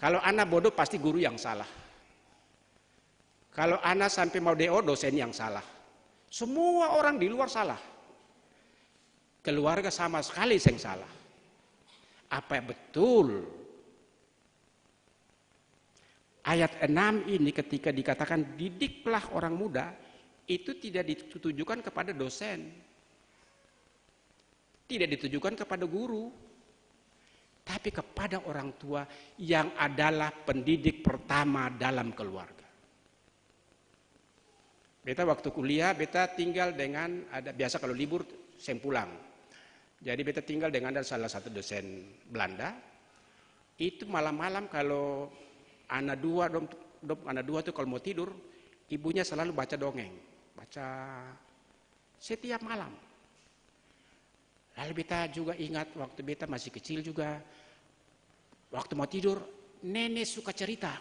S3: Kalau anak bodoh, pasti guru yang salah. Kalau anak sampai mau DO, dosen yang salah. Semua orang di luar salah. Keluarga sama sekali yang salah. Apa betul? Ayat 6 ini ketika dikatakan didiklah orang muda, itu tidak ditujukan kepada dosen. Tidak ditujukan kepada guru. Tapi kepada orang tua yang adalah pendidik pertama dalam keluarga. Beta waktu kuliah, beta tinggal dengan, biasa kalau libur, saya pulang. Jadi beta tinggal dengan salah satu dosen Belanda. Itu malam-malam kalau anak dua tuh kalau mau tidur, ibunya selalu baca dongeng, baca setiap malam. Lalu beta juga ingat waktu beta masih kecil juga, waktu mau tidur, nenek suka cerita.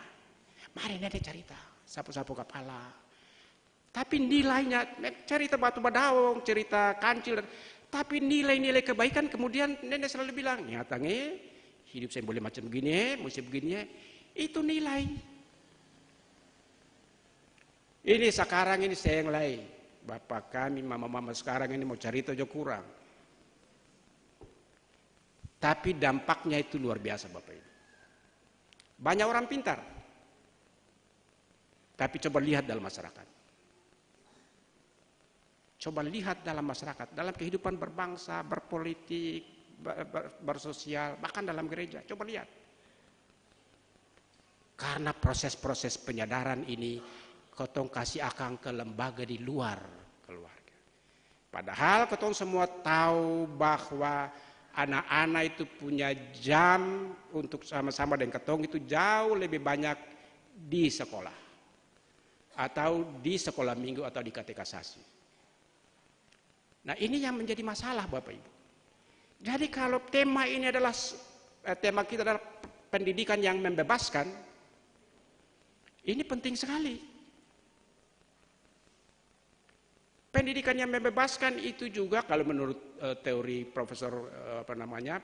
S3: Mari nenek cerita, sapu-sapu kepala. Tapi nilainya, cerita batu badaung, cerita kancil, tapi nilai-nilai kebaikan kemudian nenek selalu bilang, nyatanya hidup saya boleh macam begini, mesti begini, itu nilai. Ini sekarang ini saya yang lain. Bapak kami, mama-mama sekarang ini mau cerita aja kurang. Tapi dampaknya itu luar biasa Bapak Ibu. Banyak orang pintar. Tapi coba lihat dalam masyarakat. Coba lihat dalam masyarakat, dalam kehidupan berbangsa, berpolitik, bersosial, bahkan dalam gereja. Coba lihat. Karena proses-proses penyadaran ini, kotong kasih akang ke lembaga di luar keluarga. Padahal kotong semua tahu bahwa anak-anak itu punya jam untuk sama-sama dengan kotong itu jauh lebih banyak di sekolah. Atau di sekolah minggu atau di katekisasi. Nah ini yang menjadi masalah Bapak Ibu. Jadi kalau tema ini adalah, tema kita adalah pendidikan yang membebaskan, ini penting sekali. Pendidikan yang membebaskan itu juga kalau menurut teori Profesor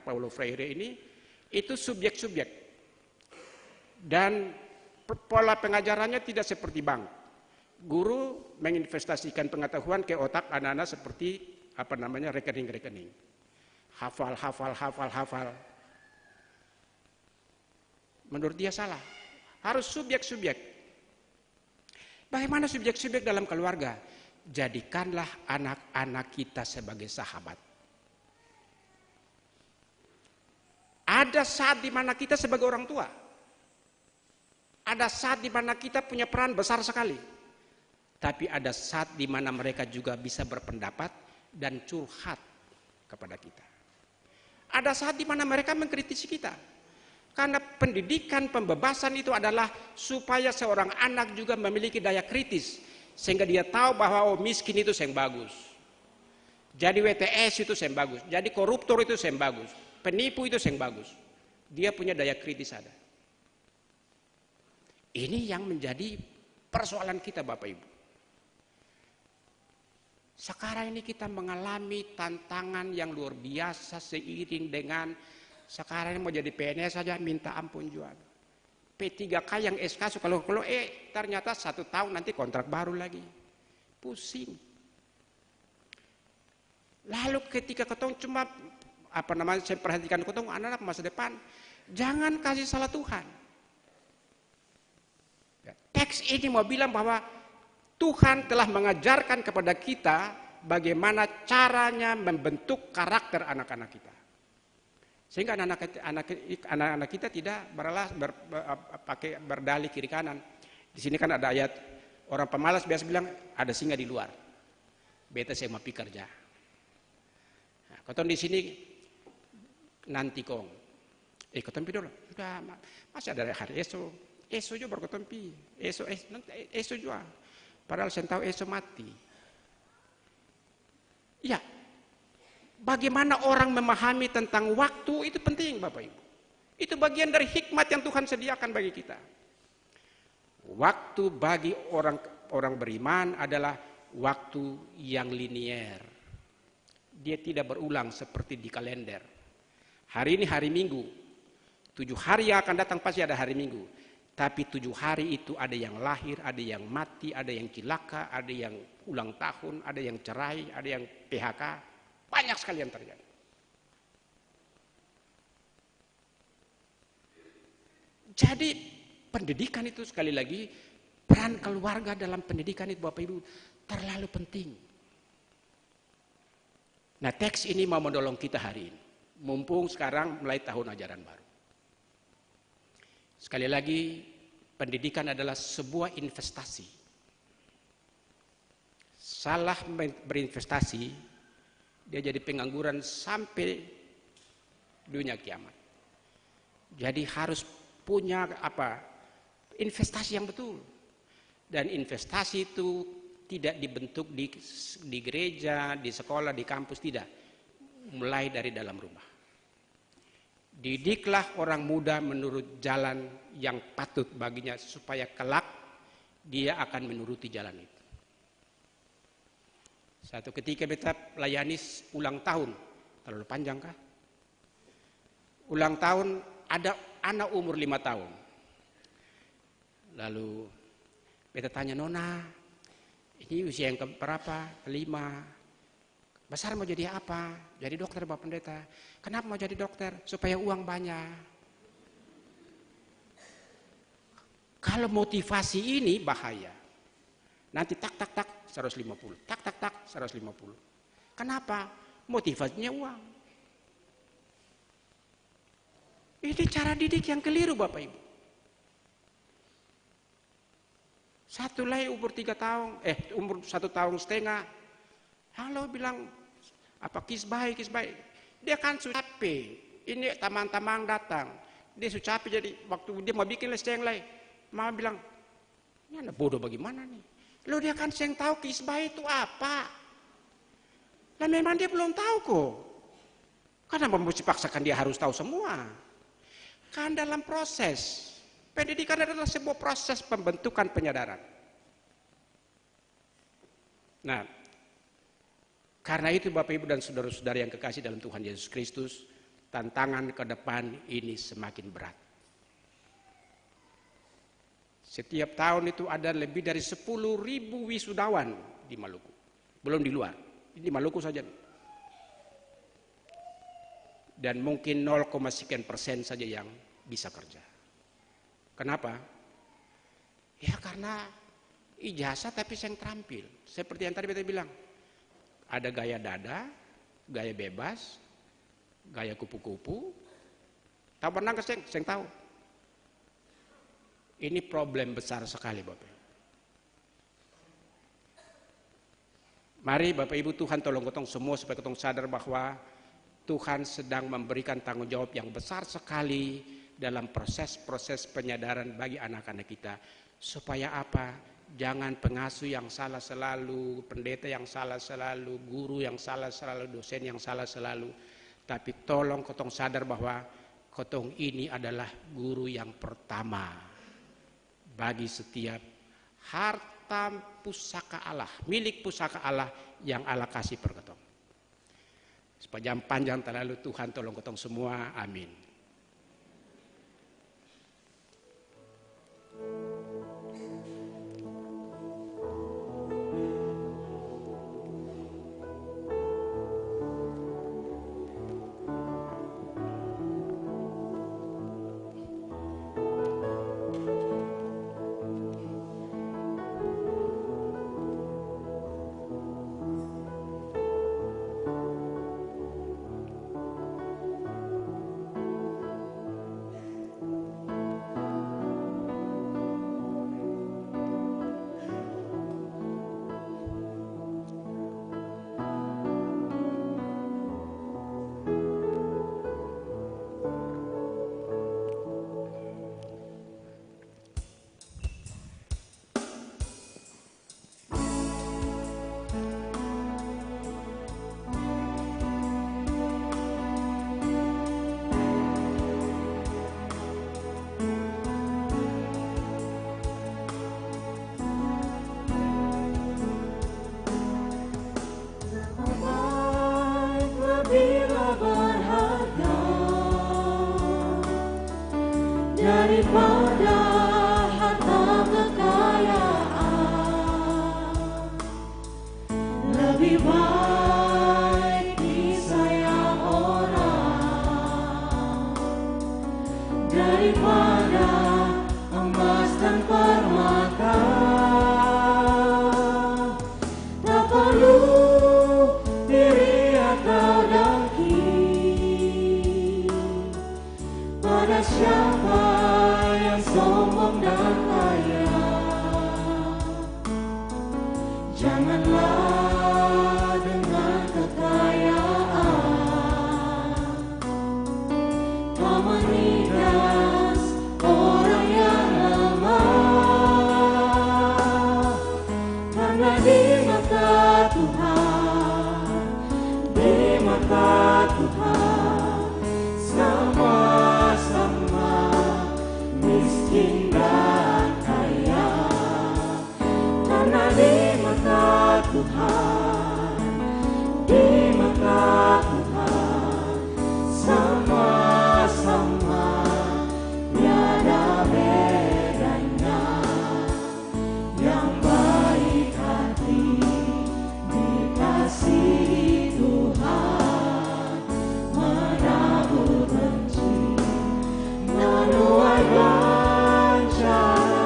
S3: Paulo Freire ini, itu subjek-subjek. Dan pola pengajarannya tidak seperti bank. Guru menginvestasikan pengetahuan ke otak anak-anak seperti rekening-rekening. Hafal. Menurut dia salah. Harus subjek-subjek. Bagaimana subjek-subjek dalam keluarga? Jadikanlah anak-anak kita sebagai sahabat. Ada saat di mana kita sebagai orang tua. Ada saat di mana kita punya peran besar sekali. Tapi ada saat di mana mereka juga bisa berpendapat dan curhat kepada kita. Ada saat di mana mereka mengkritisi kita. Karena pendidikan pembebasan itu adalah supaya seorang anak juga memiliki daya kritis. Sehingga dia tahu bahwa miskin itu yang bagus. Jadi WTS itu yang bagus. Jadi koruptor itu yang bagus. Penipu itu yang bagus. Dia punya daya kritis ada. Ini yang menjadi persoalan kita Bapak Ibu. Sekarang ini kita mengalami tantangan yang luar biasa seiring dengan sekarang ini mau jadi PNS saja minta ampun juga. P3K yang SK kalau ternyata 1 tahun nanti kontrak baru lagi. Pusing. Lalu ketika ketong cuma saya perhatikan ketong anak-anak masa depan, jangan kasih salah Tuhan. Teks ini mau bilang bahwa Tuhan telah mengajarkan kepada kita bagaimana caranya membentuk karakter anak-anak kita. Sehingga anak-anak kita tidak berdalih kiri kanan. Di sini kan ada ayat, orang pemalas biasa bilang ada singa di luar. Beta saya mau pi kerja. Nah, kau di sini nanti kong. Kau pi dulu. Sudah masih ada hari esok. Esok juga baru kau pi. Esok juga. Padahal saya tahu esok mati. Ya, bagaimana orang memahami tentang waktu itu penting Bapak Ibu. Itu bagian dari hikmat yang Tuhan sediakan bagi kita. Waktu bagi orang beriman adalah waktu yang linier. Dia tidak berulang seperti di kalender. Hari ini hari Minggu. 7 hari yang akan datang pasti ada hari Minggu. Tapi 7 hari itu ada yang lahir, ada yang mati, ada yang cilaka, ada yang ulang tahun, ada yang cerai, ada yang PHK. Banyak sekali yang terjadi. Jadi pendidikan itu sekali lagi, peran keluarga dalam pendidikan itu Bapak Ibu terlalu penting. Nah teks ini mau menolong kita hari ini. Mumpung sekarang mulai tahun ajaran baru. Sekali lagi, pendidikan adalah sebuah investasi. Salah berinvestasi, dia jadi pengangguran sampai dunia kiamat. Jadi harus punya investasi yang betul. Dan investasi itu tidak dibentuk di gereja, di sekolah, di kampus, tidak. Mulai dari dalam rumah. Didiklah orang muda menurut jalan yang patut baginya supaya kelak dia akan menuruti jalan itu. Satu ketika beta layani ulang tahun, terlalu panjang kah? Ulang tahun ada anak umur 5 tahun. Lalu beta tanya, Nona, ini usia yang keberapa? 5. Besar mau jadi apa? Jadi dokter Bapak Pendeta. Kenapa mau jadi dokter? Supaya uang banyak. Kalau motivasi ini bahaya. Nanti tak 150. Tak 150. Kenapa? Motivasinya uang. Ini cara didik yang keliru Bapak Ibu. Satu lagi umur 3 tahun, umur 1,5 tahun. Halo bilang, apa kisbay. Dia kan sudah capek. Ini teman-teman datang. Dia sudah capek, jadi waktu dia mau bikin les yang lain. Mama bilang, ini anak bodoh bagaimana nih. Loh dia kan yang tahu kisbay itu apa. Dan memang dia belum tahu kok. Kenapa mesti paksakan dia harus tahu semua. Kan dalam proses. Pendidikan adalah sebuah proses pembentukan penyadaran. Nah, karena itu Bapak Ibu dan saudara-saudara yang kekasih dalam Tuhan Yesus Kristus, tantangan ke depan ini semakin berat. Setiap tahun itu ada lebih dari 10.000 wisudawan di Maluku. Belum di luar, di Maluku saja. Dan mungkin 0,sekian% saja yang bisa kerja. Kenapa? Ya karena ijazah tapi yang terampil. Seperti yang tadi kita bilang. Ada gaya dada, gaya bebas, gaya kupu-kupu. Tahu pernah nggak saya tahu? Ini problem besar sekali Bapak. Mari Bapak Ibu, Tuhan tolong ketong semua supaya ketong sadar bahwa Tuhan sedang memberikan tanggung jawab yang besar sekali dalam proses-proses penyadaran bagi anak-anak kita. Supaya apa? Jangan pengasuh yang salah selalu, pendeta yang salah selalu, guru yang salah selalu, dosen yang salah selalu. Tapi tolong ketong sadar bahwa ketong ini adalah guru yang pertama bagi setiap harta pusaka Allah, milik pusaka Allah yang Allah kasih per ketong. Sepanjang panjang terlalu Tuhan tolong ketong semua, amin.
S2: daripada harta kekayaan, lebih baik disayang orang daripada emas dan permata. Tak perlu diri atau dengki pada siapa yang Tuhan sama-sama, miskin dan kaya, karena di mata Tuhan, di mata Tuhan sama-sama, tiada bedanya. Yang baik hati dikasihi Tuhan, menabur benci, menuai bencana.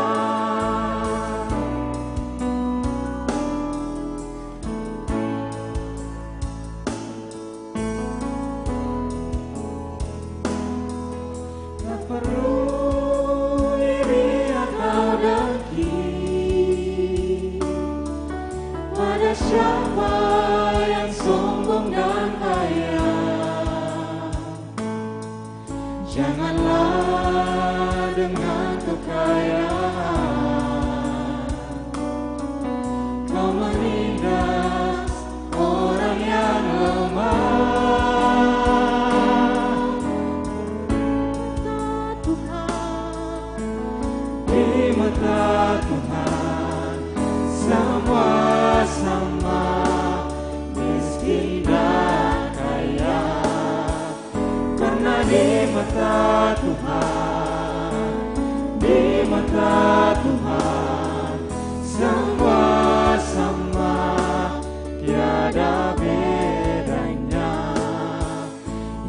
S2: Tak perlu iri atau dengki pada siapa yang sombong dan kaya. Janganlah dengan kekayaan kau menindas orang yang lemah. Di mata Tuhan sama-sama, miskin dan kaya, karena di mata Tuhan, di mata Tuhan sama-sama, tiada bedanya.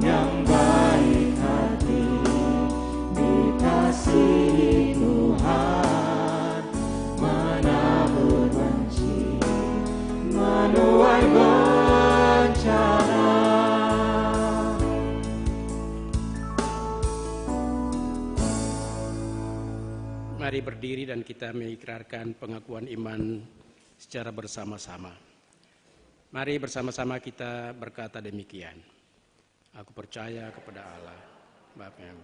S2: Yang baik hati dikasihi Tuhan, menabur benci, menuai bencana.
S3: Mari berdiri dan kita mengikrarkan pengakuan iman secara bersama-sama. Mari bersama-sama kita berkata demikian. Aku percaya kepada Allah, Bapa yang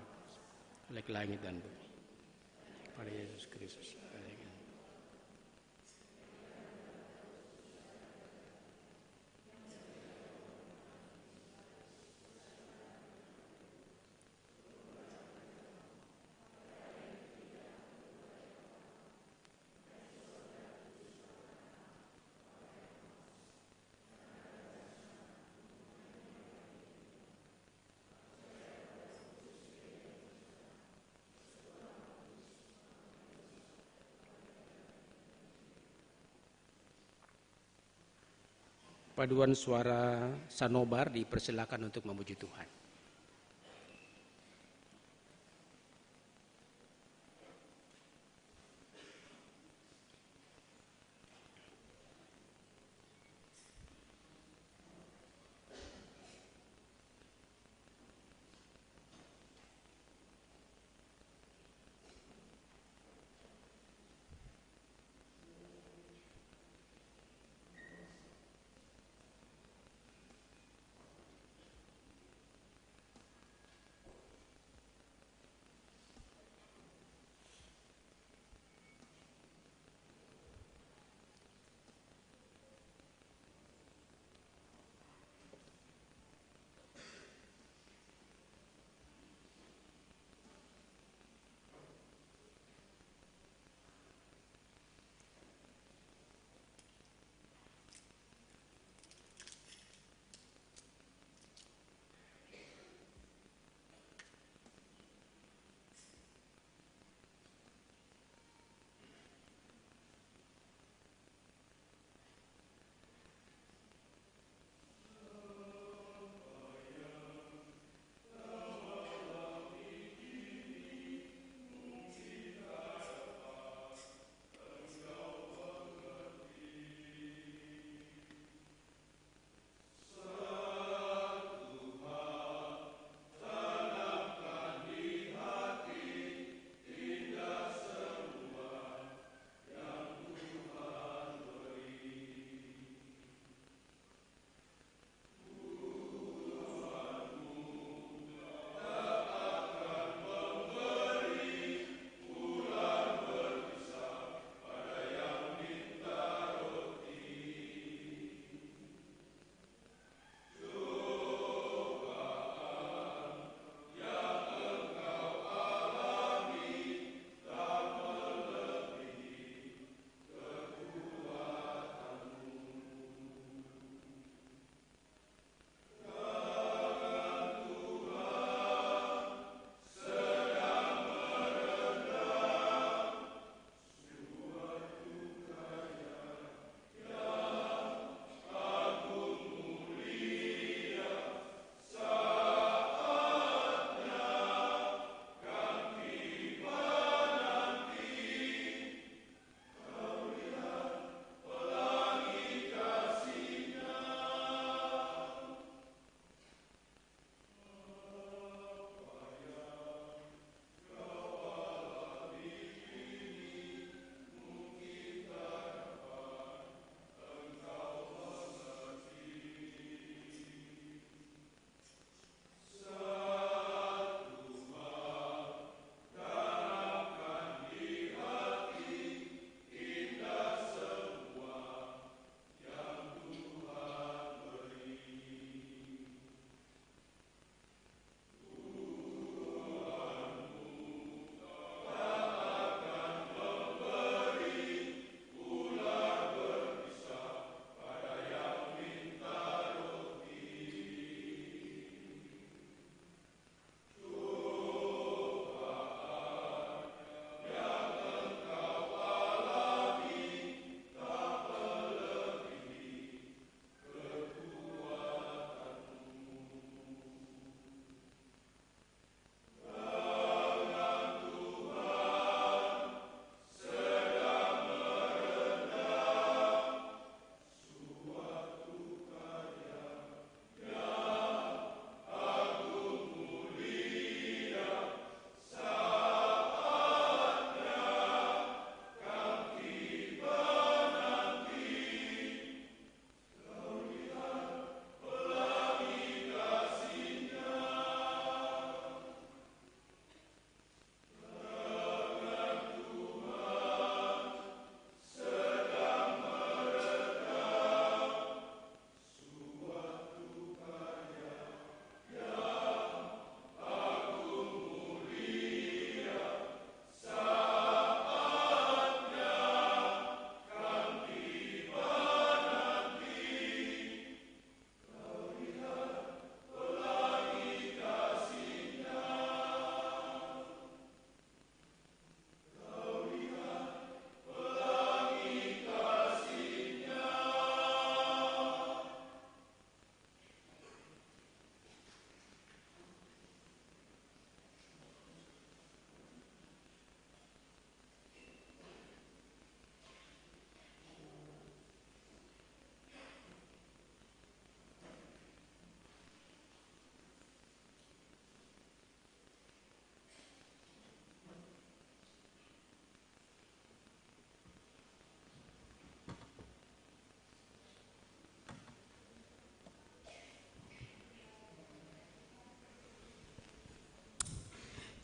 S3: Pemilik langit dan bumi, pada Yesus Kristus. Paduan suara Sanobar dipersilakan untuk memuji Tuhan.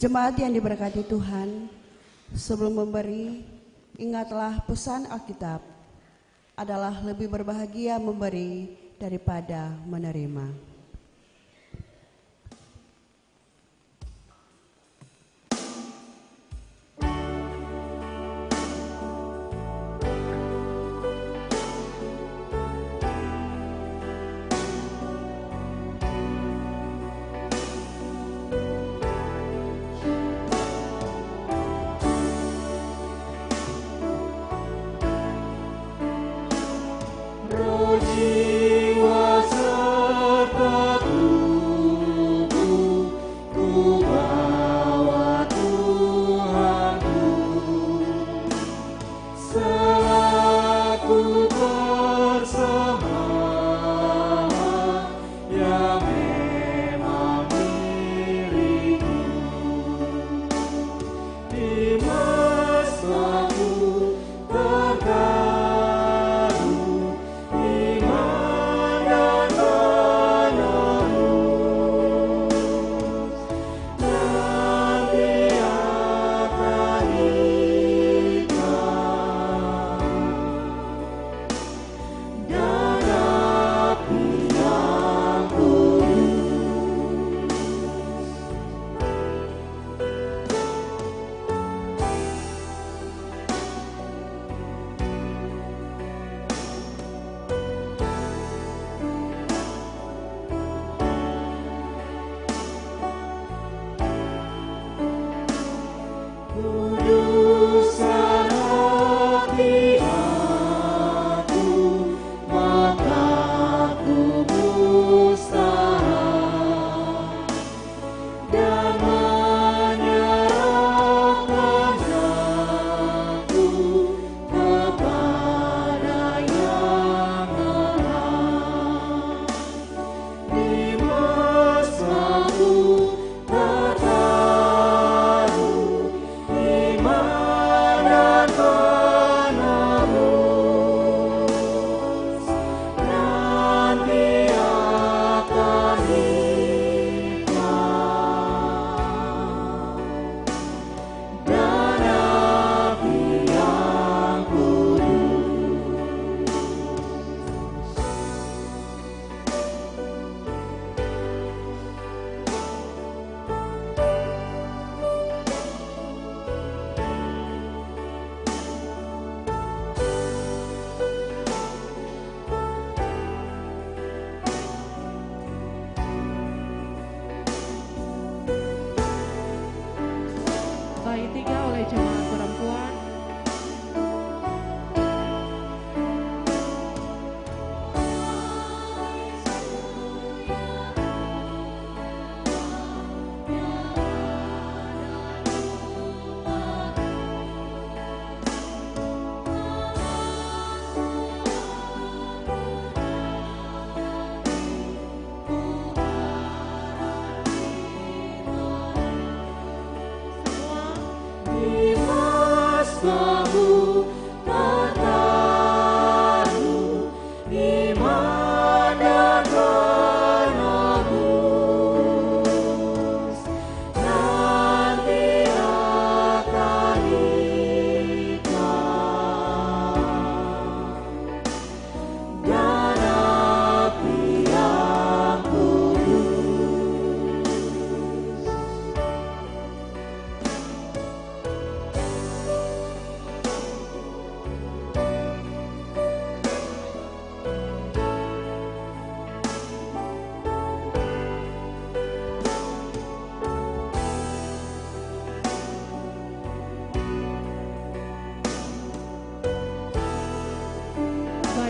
S8: Jemaat yang diberkati Tuhan, sebelum memberi, ingatlah pesan Alkitab adalah lebih berbahagia memberi daripada menerima.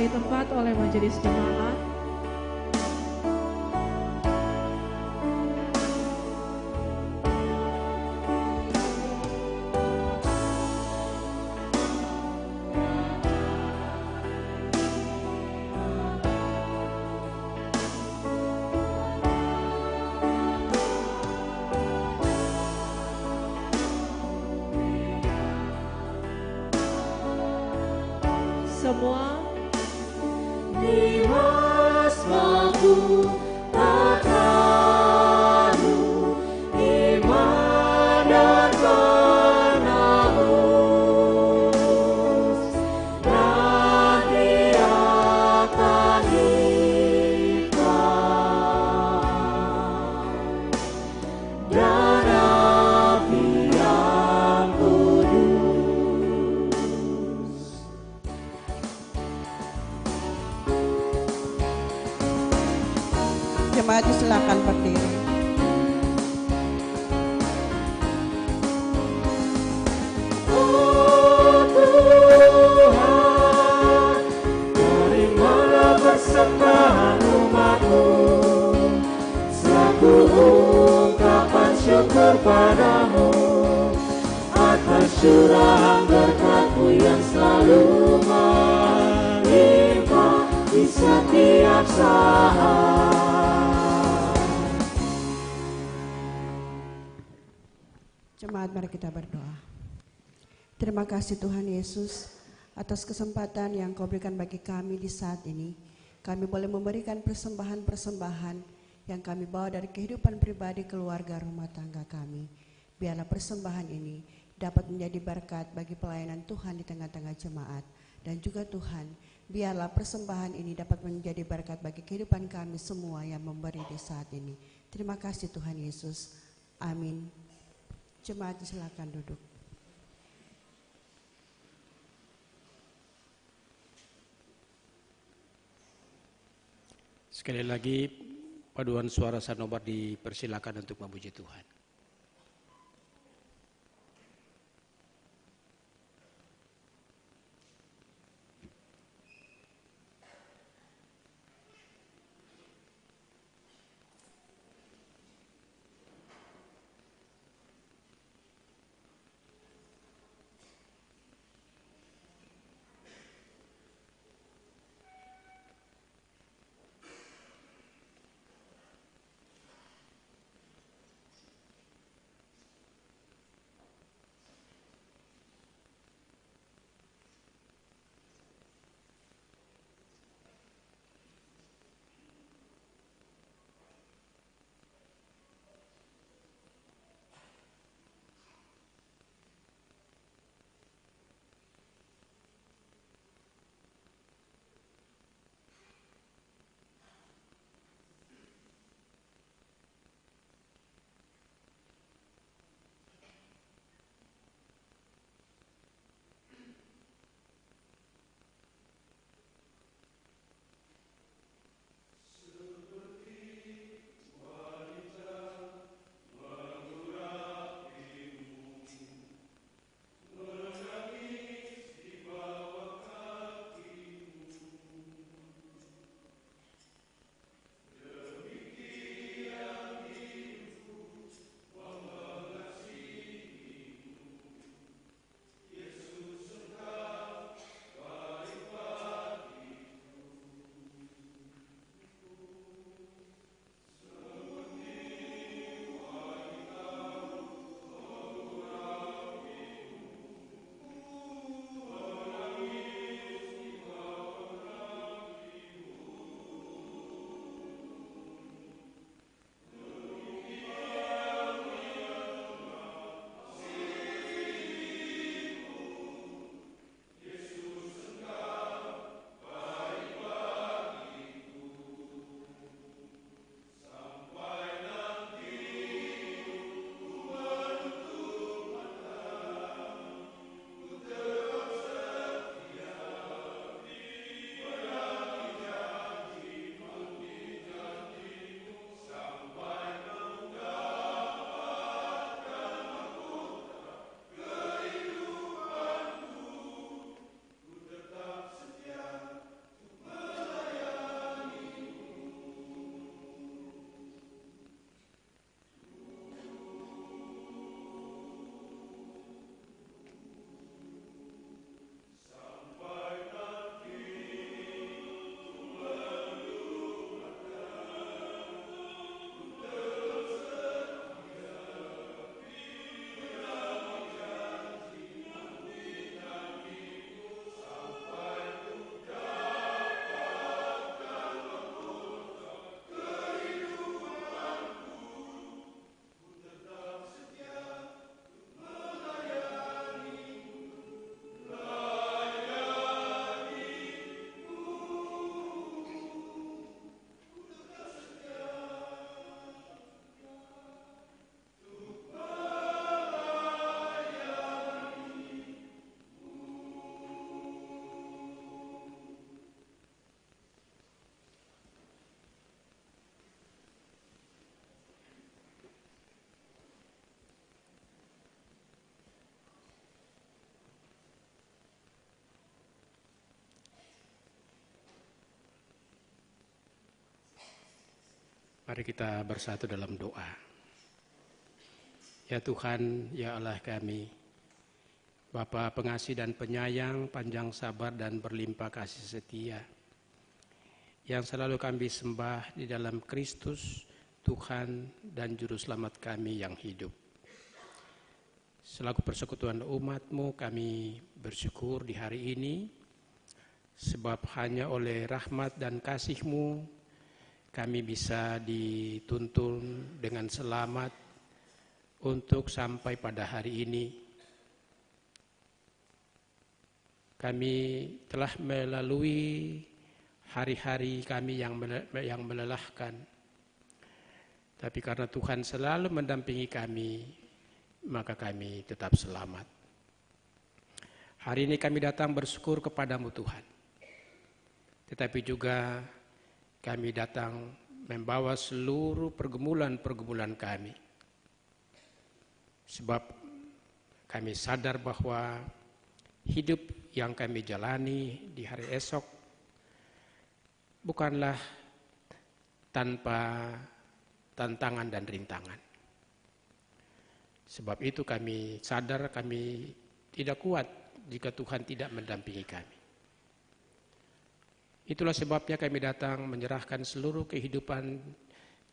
S9: Tempat oleh majelis jemaat. Semua
S2: di mana kepadamu atas curahan berkat-Mu yang selalu melimpah di setiap saat.
S8: Jemaat, mari kita berdoa. Terima kasih Tuhan Yesus atas kesempatan yang Kau berikan bagi kami di saat ini. Kami boleh memberikan persembahan-persembahan yang kami bawa dari kehidupan pribadi, keluarga, rumah tangga kami. Biarlah persembahan ini dapat menjadi berkat bagi pelayanan Tuhan di tengah-tengah jemaat. Dan juga Tuhan, biarlah persembahan ini dapat menjadi berkat bagi kehidupan kami semua yang memberi di saat ini. Terima kasih Tuhan Yesus. Amin. Jemaat silakan duduk.
S3: Sekali lagi paduan suara Sanobar dipersilakan untuk memuji Tuhan. Mari kita bersatu dalam doa. Ya Tuhan, ya Allah kami, Bapa pengasih dan penyayang, panjang sabar dan berlimpah kasih setia, yang selalu kami sembah di dalam Kristus, Tuhan dan Juru Selamat kami yang hidup. Selaku persekutuan umat-Mu, kami bersyukur di hari ini, sebab hanya oleh rahmat dan kasih-Mu, kami bisa dituntun dengan selamat untuk sampai pada hari ini. Kami telah melalui hari-hari kami yang melelahkan. Tapi karena Tuhan selalu mendampingi kami, maka kami tetap selamat. Hari ini kami datang bersyukur kepadamu Tuhan. Tetapi juga kami datang membawa seluruh pergumulan-pergumulan kami. Sebab kami sadar bahwa hidup yang kami jalani di hari esok bukanlah tanpa tantangan dan rintangan. Sebab itu kami sadar kami tidak kuat jika Tuhan tidak mendampingi kami. Itulah sebabnya kami datang menyerahkan seluruh kehidupan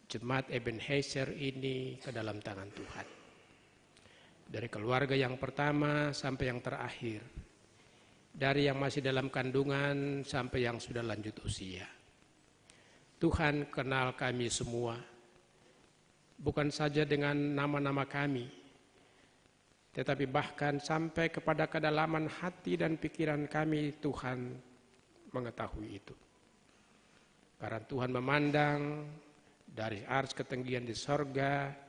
S3: Jemaat Ebenezer ini ke dalam tangan Tuhan. Dari keluarga yang pertama sampai yang terakhir. Dari yang masih dalam kandungan sampai yang sudah lanjut usia. Tuhan kenal kami semua. Bukan saja dengan nama-nama kami, tetapi bahkan sampai kepada kedalaman hati dan pikiran kami, Tuhan mengetahui itu. Karena Tuhan memandang dari ars ketinggian di sorga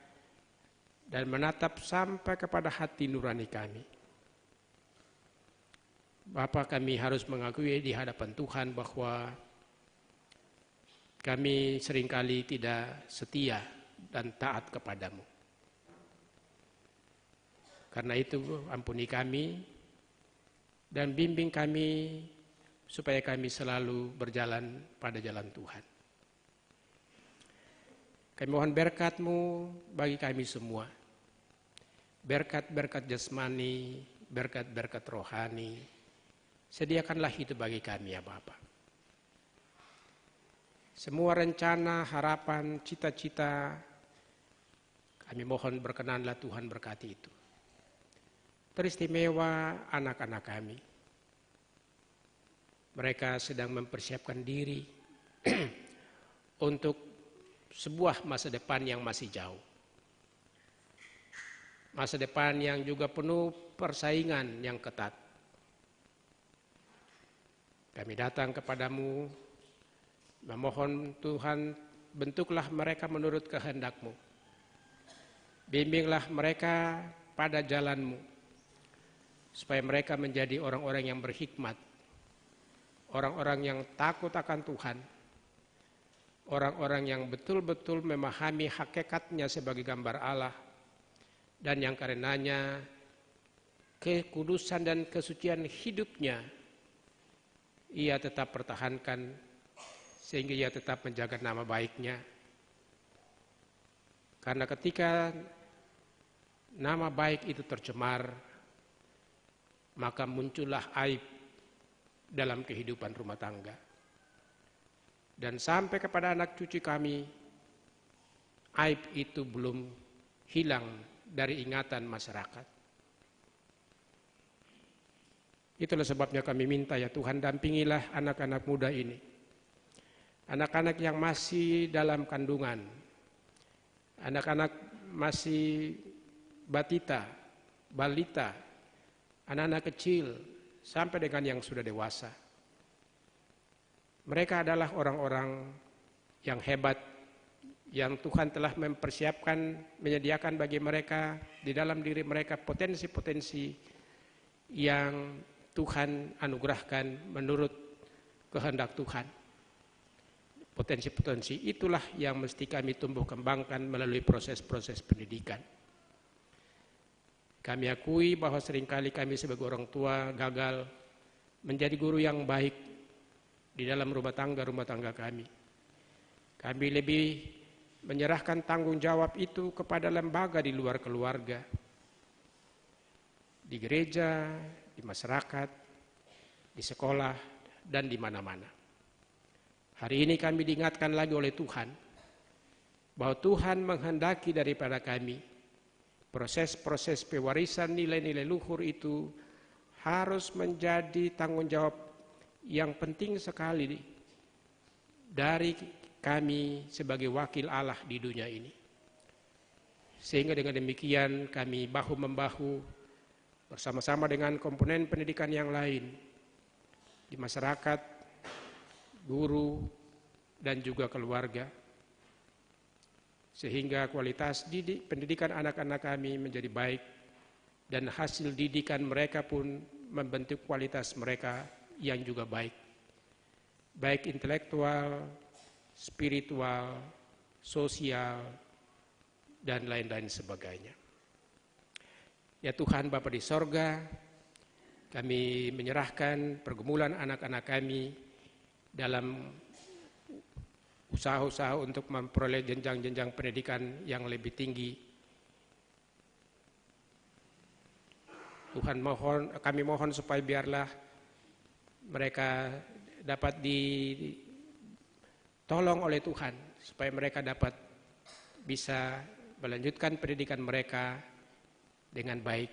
S3: dan menatap sampai kepada hati nurani kami. Bapa, kami harus mengakui di hadapan Tuhan bahwa kami seringkali tidak setia dan taat kepadamu. Karena itu ampuni kami dan bimbing kami supaya kami selalu berjalan pada jalan Tuhan. Kami mohon berkat-Mu bagi kami semua. Berkat-berkat jasmani, berkat-berkat rohani. Sediakanlah itu bagi kami ya Bapa. Semua rencana, harapan, cita-cita, kami mohon berkenanlah Tuhan berkati itu. Teristimewa anak-anak kami. Mereka sedang mempersiapkan diri untuk sebuah masa depan yang masih jauh. Masa depan yang juga penuh persaingan yang ketat. Kami datang kepadamu, memohon Tuhan, bentuklah mereka menurut kehendak-Mu. Bimbinglah mereka pada jalan-Mu, supaya mereka menjadi orang-orang yang berhikmat, orang-orang yang takut akan Tuhan, orang-orang yang betul-betul memahami hakikatnya sebagai gambar Allah, dan yang karenanya kekudusan dan kesucian hidupnya ia tetap pertahankan, sehingga ia tetap menjaga nama baiknya. Karena ketika nama baik itu tercemar, maka muncullah aib dalam kehidupan rumah tangga. Dan sampai kepada anak cucu kami, aib itu belum hilang dari ingatan masyarakat. Itulah sebabnya kami minta ya Tuhan, dampingilah anak-anak muda ini. Anak-anak yang masih dalam kandungan, anak-anak masih batita, balita, anak-anak kecil, sampai dengan yang sudah dewasa. Mereka adalah orang-orang yang hebat, yang Tuhan telah mempersiapkan, menyediakan bagi mereka, di dalam diri mereka potensi-potensi yang Tuhan anugerahkan menurut kehendak Tuhan. Potensi-potensi itulah yang mesti kami tumbuh kembangkan melalui proses-proses pendidikan. Kami akui bahwa seringkali kami sebagai orang tua gagal menjadi guru yang baik di dalam rumah tangga kami. Kami lebih menyerahkan tanggung jawab itu kepada lembaga di luar keluarga, di gereja, di masyarakat, di sekolah, dan di mana-mana. Hari ini kami diingatkan lagi oleh Tuhan bahwa Tuhan menghendaki daripada kami proses-proses pewarisan nilai-nilai luhur itu harus menjadi tanggung jawab yang penting sekali dari kami sebagai wakil Allah di dunia ini. Sehingga dengan demikian kami bahu-membahu bersama-sama dengan komponen pendidikan yang lain di masyarakat, guru, dan juga keluarga, sehingga kualitas pendidikan anak-anak kami menjadi baik dan hasil didikan mereka pun membentuk kualitas mereka yang juga baik, baik intelektual, spiritual, sosial, dan lain-lain sebagainya. Ya Tuhan Bapa di sorga, kami menyerahkan pergumulan anak-anak kami dalam usaha-usaha untuk memperoleh jenjang-jenjang pendidikan yang lebih tinggi. Tuhan kami mohon supaya biarlah mereka dapat ditolong oleh Tuhan, supaya mereka dapat bisa melanjutkan pendidikan mereka dengan baik.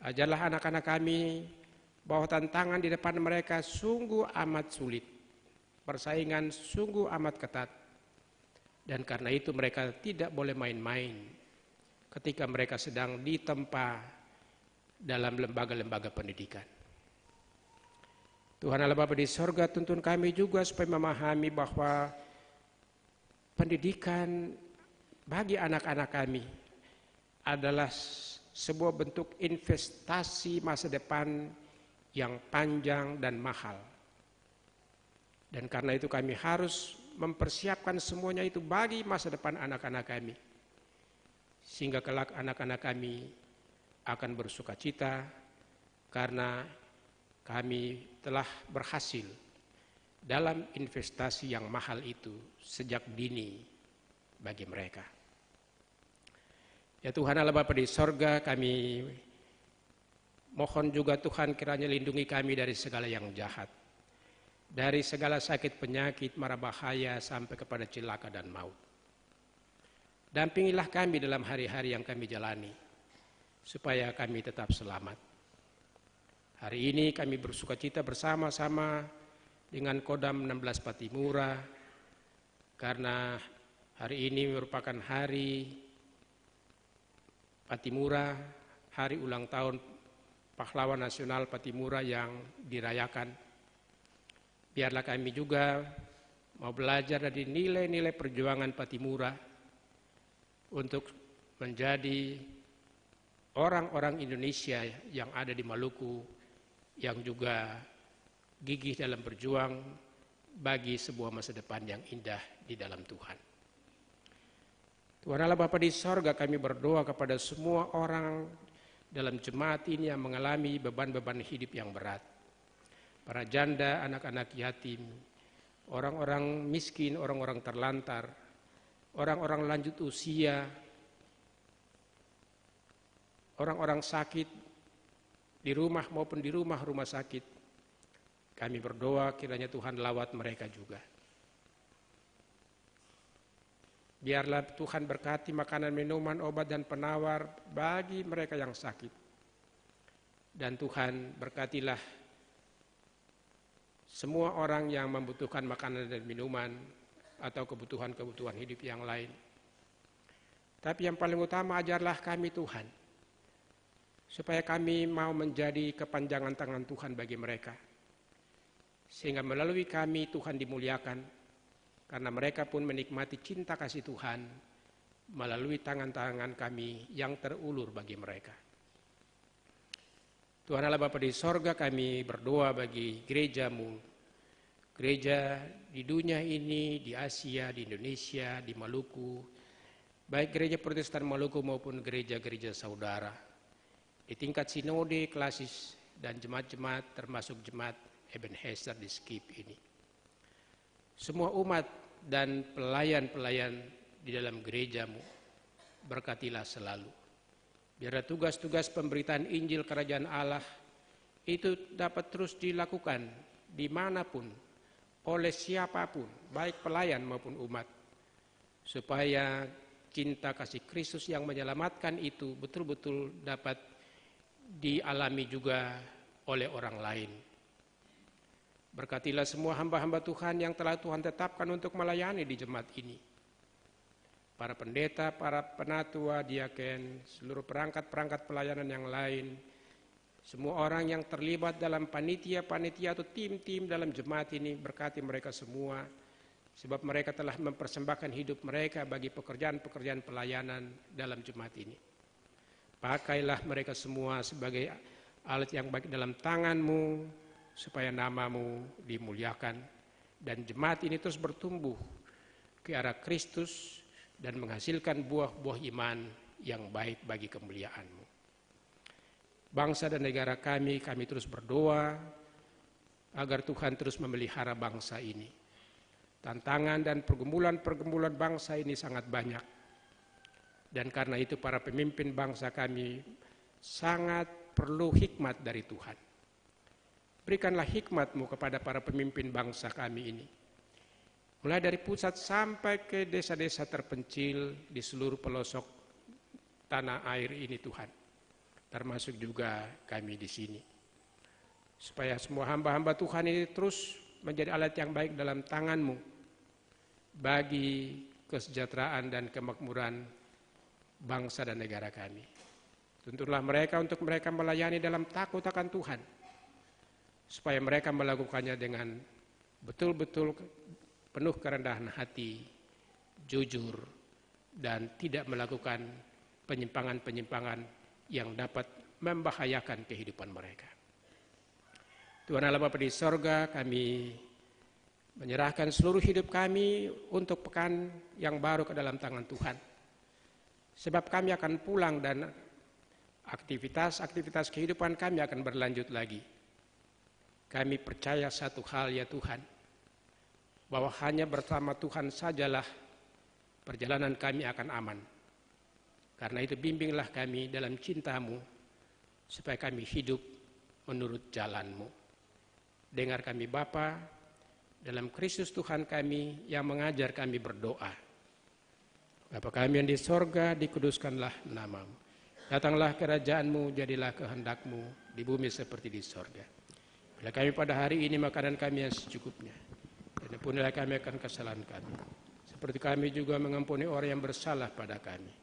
S3: Ajarlah anak-anak kami bahwa tantangan di depan mereka sungguh amat sulit, persaingan sungguh amat ketat, dan karena itu mereka tidak boleh main-main ketika mereka sedang ditempa dalam lembaga-lembaga pendidikan. Tuhan Allah Bapa di sorga, tuntun kami juga supaya memahami bahwa pendidikan bagi anak-anak kami adalah sebuah bentuk investasi masa depan yang panjang dan mahal. Dan karena itu kami harus mempersiapkan semuanya itu bagi masa depan anak-anak kami, sehingga kelak anak-anak kami akan bersukacita karena kami telah berhasil dalam investasi yang mahal itu sejak dini bagi mereka. Ya Tuhan Allah Bapa di sorga, kami mohon juga Tuhan kiranya lindungi kami dari segala yang jahat, dari segala sakit penyakit, mara bahaya sampai kepada celaka dan maut. Dampingilah kami dalam hari-hari yang kami jalani, supaya kami tetap selamat. Hari ini kami bersukacita bersama-sama dengan Kodam 16 Patimura, karena hari ini merupakan hari Patimura, hari ulang tahun pahlawan nasional Patimura yang dirayakan. Biarlah kami juga mau belajar dari nilai-nilai perjuangan Patimura untuk menjadi orang-orang Indonesia yang ada di Maluku yang juga gigih dalam berjuang bagi sebuah masa depan yang indah di dalam Tuhan. Tuhan Allah Bapa di sorga, kami berdoa kepada semua orang dalam jemaat ini yang mengalami beban-beban hidup yang berat. Para janda, anak-anak yatim, orang-orang miskin, orang-orang terlantar, orang-orang lanjut usia, orang-orang sakit di rumah maupun di rumah sakit. Kami berdoa kiranya Tuhan lawat mereka juga. Biarlah Tuhan berkati makanan, minuman, obat, dan penawar bagi mereka yang sakit. Dan Tuhan berkatilah semua orang yang membutuhkan makanan dan minuman atau kebutuhan-kebutuhan hidup yang lain. Tapi yang paling utama, ajarlah kami Tuhan, supaya kami mau menjadi kepanjangan tangan Tuhan bagi mereka, sehingga melalui kami Tuhan dimuliakan, karena mereka pun menikmati cinta kasih Tuhan melalui tangan-tangan kami yang terulur bagi mereka. Tuhan Allah Bapa di sorga, kami berdoa bagi gereja-Mu, gereja di dunia ini, di Asia, di Indonesia, di Maluku, baik gereja Protestan Maluku maupun gereja-gereja saudara, di tingkat sinode, klasis, dan jemaat-jemaat termasuk jemaat Ebenezer di Skip ini. Semua umat dan pelayan-pelayan di dalam gerejamu. Berkatilah selalu. Biarlah tugas-tugas pemberitaan Injil Kerajaan Allah itu dapat terus dilakukan dimanapun, oleh siapapun, baik pelayan maupun umat. Supaya cinta kasih Kristus yang menyelamatkan itu betul-betul dapat dialami juga oleh orang lain. Berkatilah semua hamba-hamba Tuhan yang telah Tuhan tetapkan untuk melayani di jemaat ini. Para pendeta, para penatua, diaken, seluruh perangkat-perangkat pelayanan yang lain, semua orang yang terlibat dalam panitia-panitia atau tim-tim dalam jemaat ini, berkati mereka semua, sebab mereka telah mempersembahkan hidup mereka bagi pekerjaan-pekerjaan pelayanan dalam jemaat ini. Pakailah mereka semua sebagai alat yang baik dalam tangan-Mu, supaya nama-Mu dimuliakan, dan jemaat ini terus bertumbuh ke arah Kristus dan menghasilkan buah-buah iman yang baik bagi kemuliaan-Mu. Bangsa dan negara kami terus berdoa agar Tuhan terus memelihara bangsa ini. Tantangan dan pergumulan-pergumulan bangsa ini sangat banyak. Dan karena itu para pemimpin bangsa kami sangat perlu hikmat dari Tuhan. Berikanlah hikmat-Mu kepada para pemimpin bangsa kami ini. Mulai dari pusat sampai ke desa-desa terpencil di seluruh pelosok tanah air ini Tuhan. Termasuk juga kami di sini. Supaya semua hamba-hamba Tuhan ini terus menjadi alat yang baik dalam tangan-Mu bagi kesejahteraan dan kemakmuran bangsa dan negara kami. Tuntunlah mereka untuk mereka melayani dalam takut akan Tuhan, supaya mereka melakukannya dengan betul-betul penuh kerendahan hati, jujur, dan tidak melakukan penyimpangan-penyimpangan yang dapat membahayakan kehidupan mereka. Tuhan Allah Bapa di sorga, kami menyerahkan seluruh hidup kami untuk pekan yang baru ke dalam tangan Tuhan. Sebab kami akan pulang dan aktivitas kehidupan kami akan berlanjut lagi. Kami percaya satu hal ya Tuhan, bahwa hanya bersama Tuhan sajalah perjalanan kami akan aman. Karena itu bimbinglah kami dalam cinta-Mu, supaya kami hidup menurut jalan-Mu. Dengar kami Bapa, dalam Kristus Tuhan kami yang mengajar kami berdoa. Bapa kami yang di sorga, dikuduskanlah nama-Mu. Datanglah kerajaan-Mu, jadilah kehendak-Mu di bumi seperti di sorga. Bila kami pada hari ini makanan kami yang secukupnya, dan ampunilah kami akan kesalahan kami, seperti kami juga mengampuni orang yang bersalah pada kami.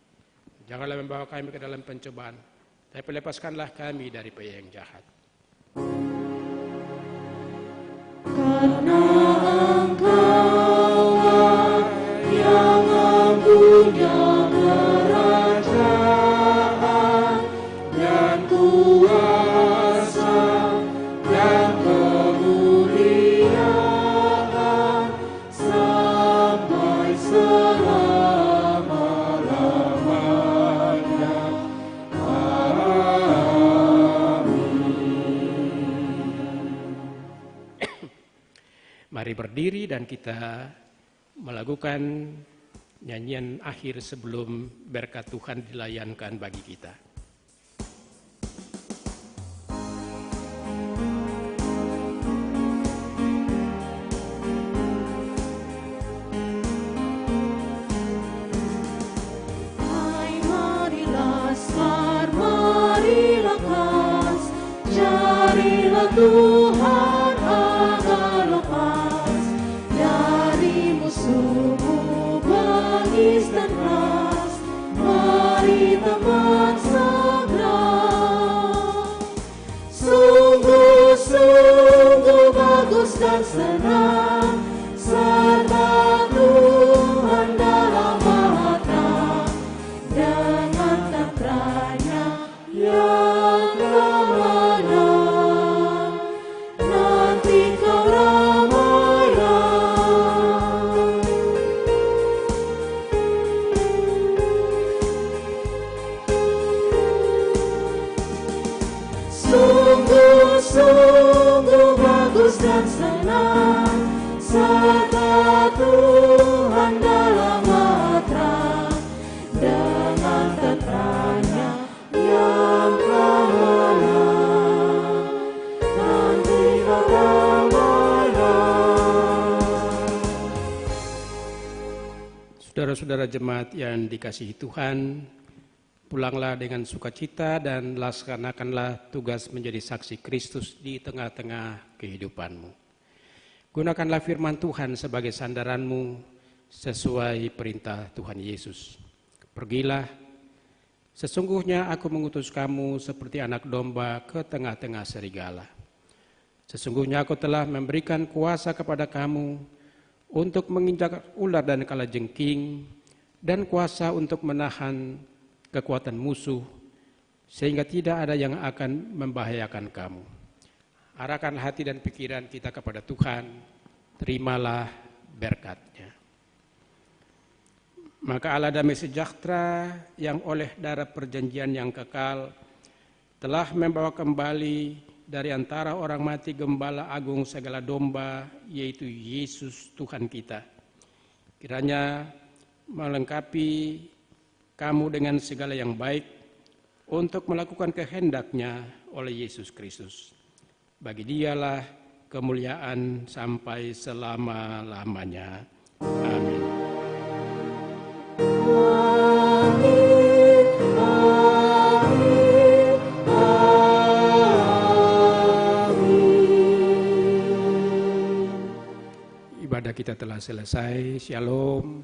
S3: Janganlah membawa kami ke dalam pencobaan, tapi lepaskanlah kami dari yang jahat.
S2: Karena Engkau yang mempunyai kerajaan dan kuasa dan kemuliaan sampai selama-lamanya.
S3: Mari berdiri dan kita melakukan nyanyian akhir sebelum berkat Tuhan dilayankan bagi kita.
S2: Hai marilah sar, marilah kas, carilah Tuhan agar lepas dari musuhmu bangis dan ras. Mari teman seberang, sungguh-sungguh bagus dan senang, serta Tuhan dalam mata, dengan tentranya yang amanah, nanti kau ramai-ramai. Sungguh-sungguh bagus dan senang, serta Tuhan
S3: Saudara-saudara jemaat yang dikasihi Tuhan, pulanglah dengan sukacita dan laksanakanlah tugas menjadi saksi Kristus di tengah-tengah kehidupanmu. Gunakanlah firman Tuhan sebagai sandaranmu sesuai perintah Tuhan Yesus. Pergilah, sesungguhnya aku mengutus kamu seperti anak domba ke tengah-tengah serigala. Sesungguhnya aku telah memberikan kuasa kepada kamu untuk menginjak ular dan kalajengking, dan kuasa untuk menahan kekuatan musuh, sehingga tidak ada yang akan membahayakan kamu. Arahkan hati dan pikiran kita kepada Tuhan, terimalah berkat-Nya. Maka Allah damai sejahtera yang oleh darah perjanjian yang kekal telah membawa kembali dari antara orang mati Gembala Agung segala domba, yaitu Yesus Tuhan kita. Kiranya melengkapi kamu dengan segala yang baik untuk melakukan kehendak-Nya oleh Yesus Kristus. Bagi Dialah kemuliaan sampai selama-lamanya. Amin. Ibadah kita telah selesai. Shalom.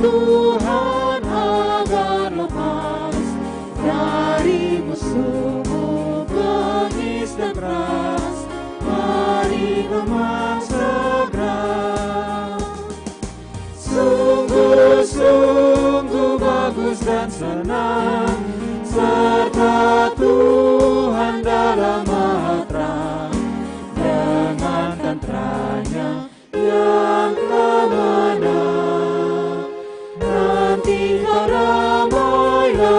S2: Tuhan agar lepas dari musuhmu bengis dan keras. Mari teman segera. Sungguh-sungguh bagus dan senang, serta Tuhan dalam maha terang, dengan tenteranya yang telah menang. Nanti kau damailah.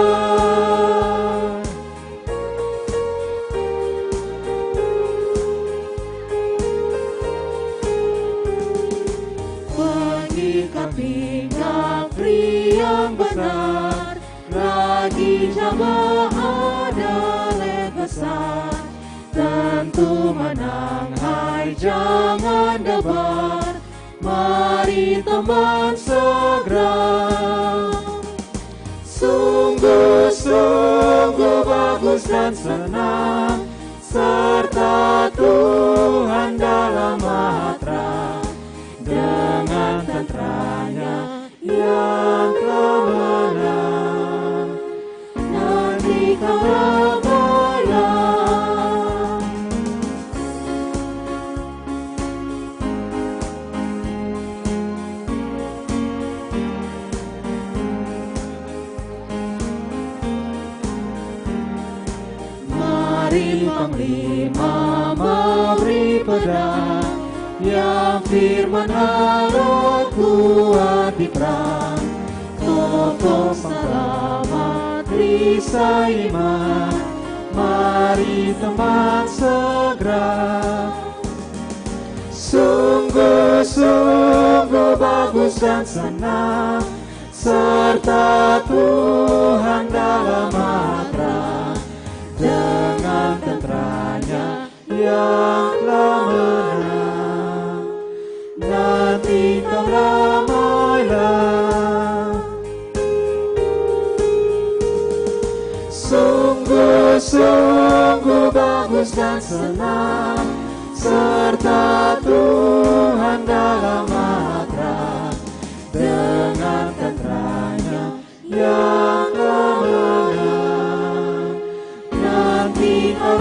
S2: Mengikat pinggang pria yang benar, lagi jamaah dalek besar, tentu menang, hai jangan debar. Mari teman segera. Sungguh-sungguh bagus dan senang, serta Tuhan dalam maha terang, dengan tenteranya yang telah menang. Nanti kau damailah. Panglima memberi pedang, yang firman Allah kuat di perang. Tokoh selamat risai iman, mari teman segera. Sungguh-sungguh bagus dan senang, serta Tuhan dalam maha terang, dengan tenteranya yang telah menang. Nanti kau damailah. Sungguh-sungguh bagus dan senang, serta Tuhan dalam maha terang, dengan tenteranya yang telah menang. Nanti kau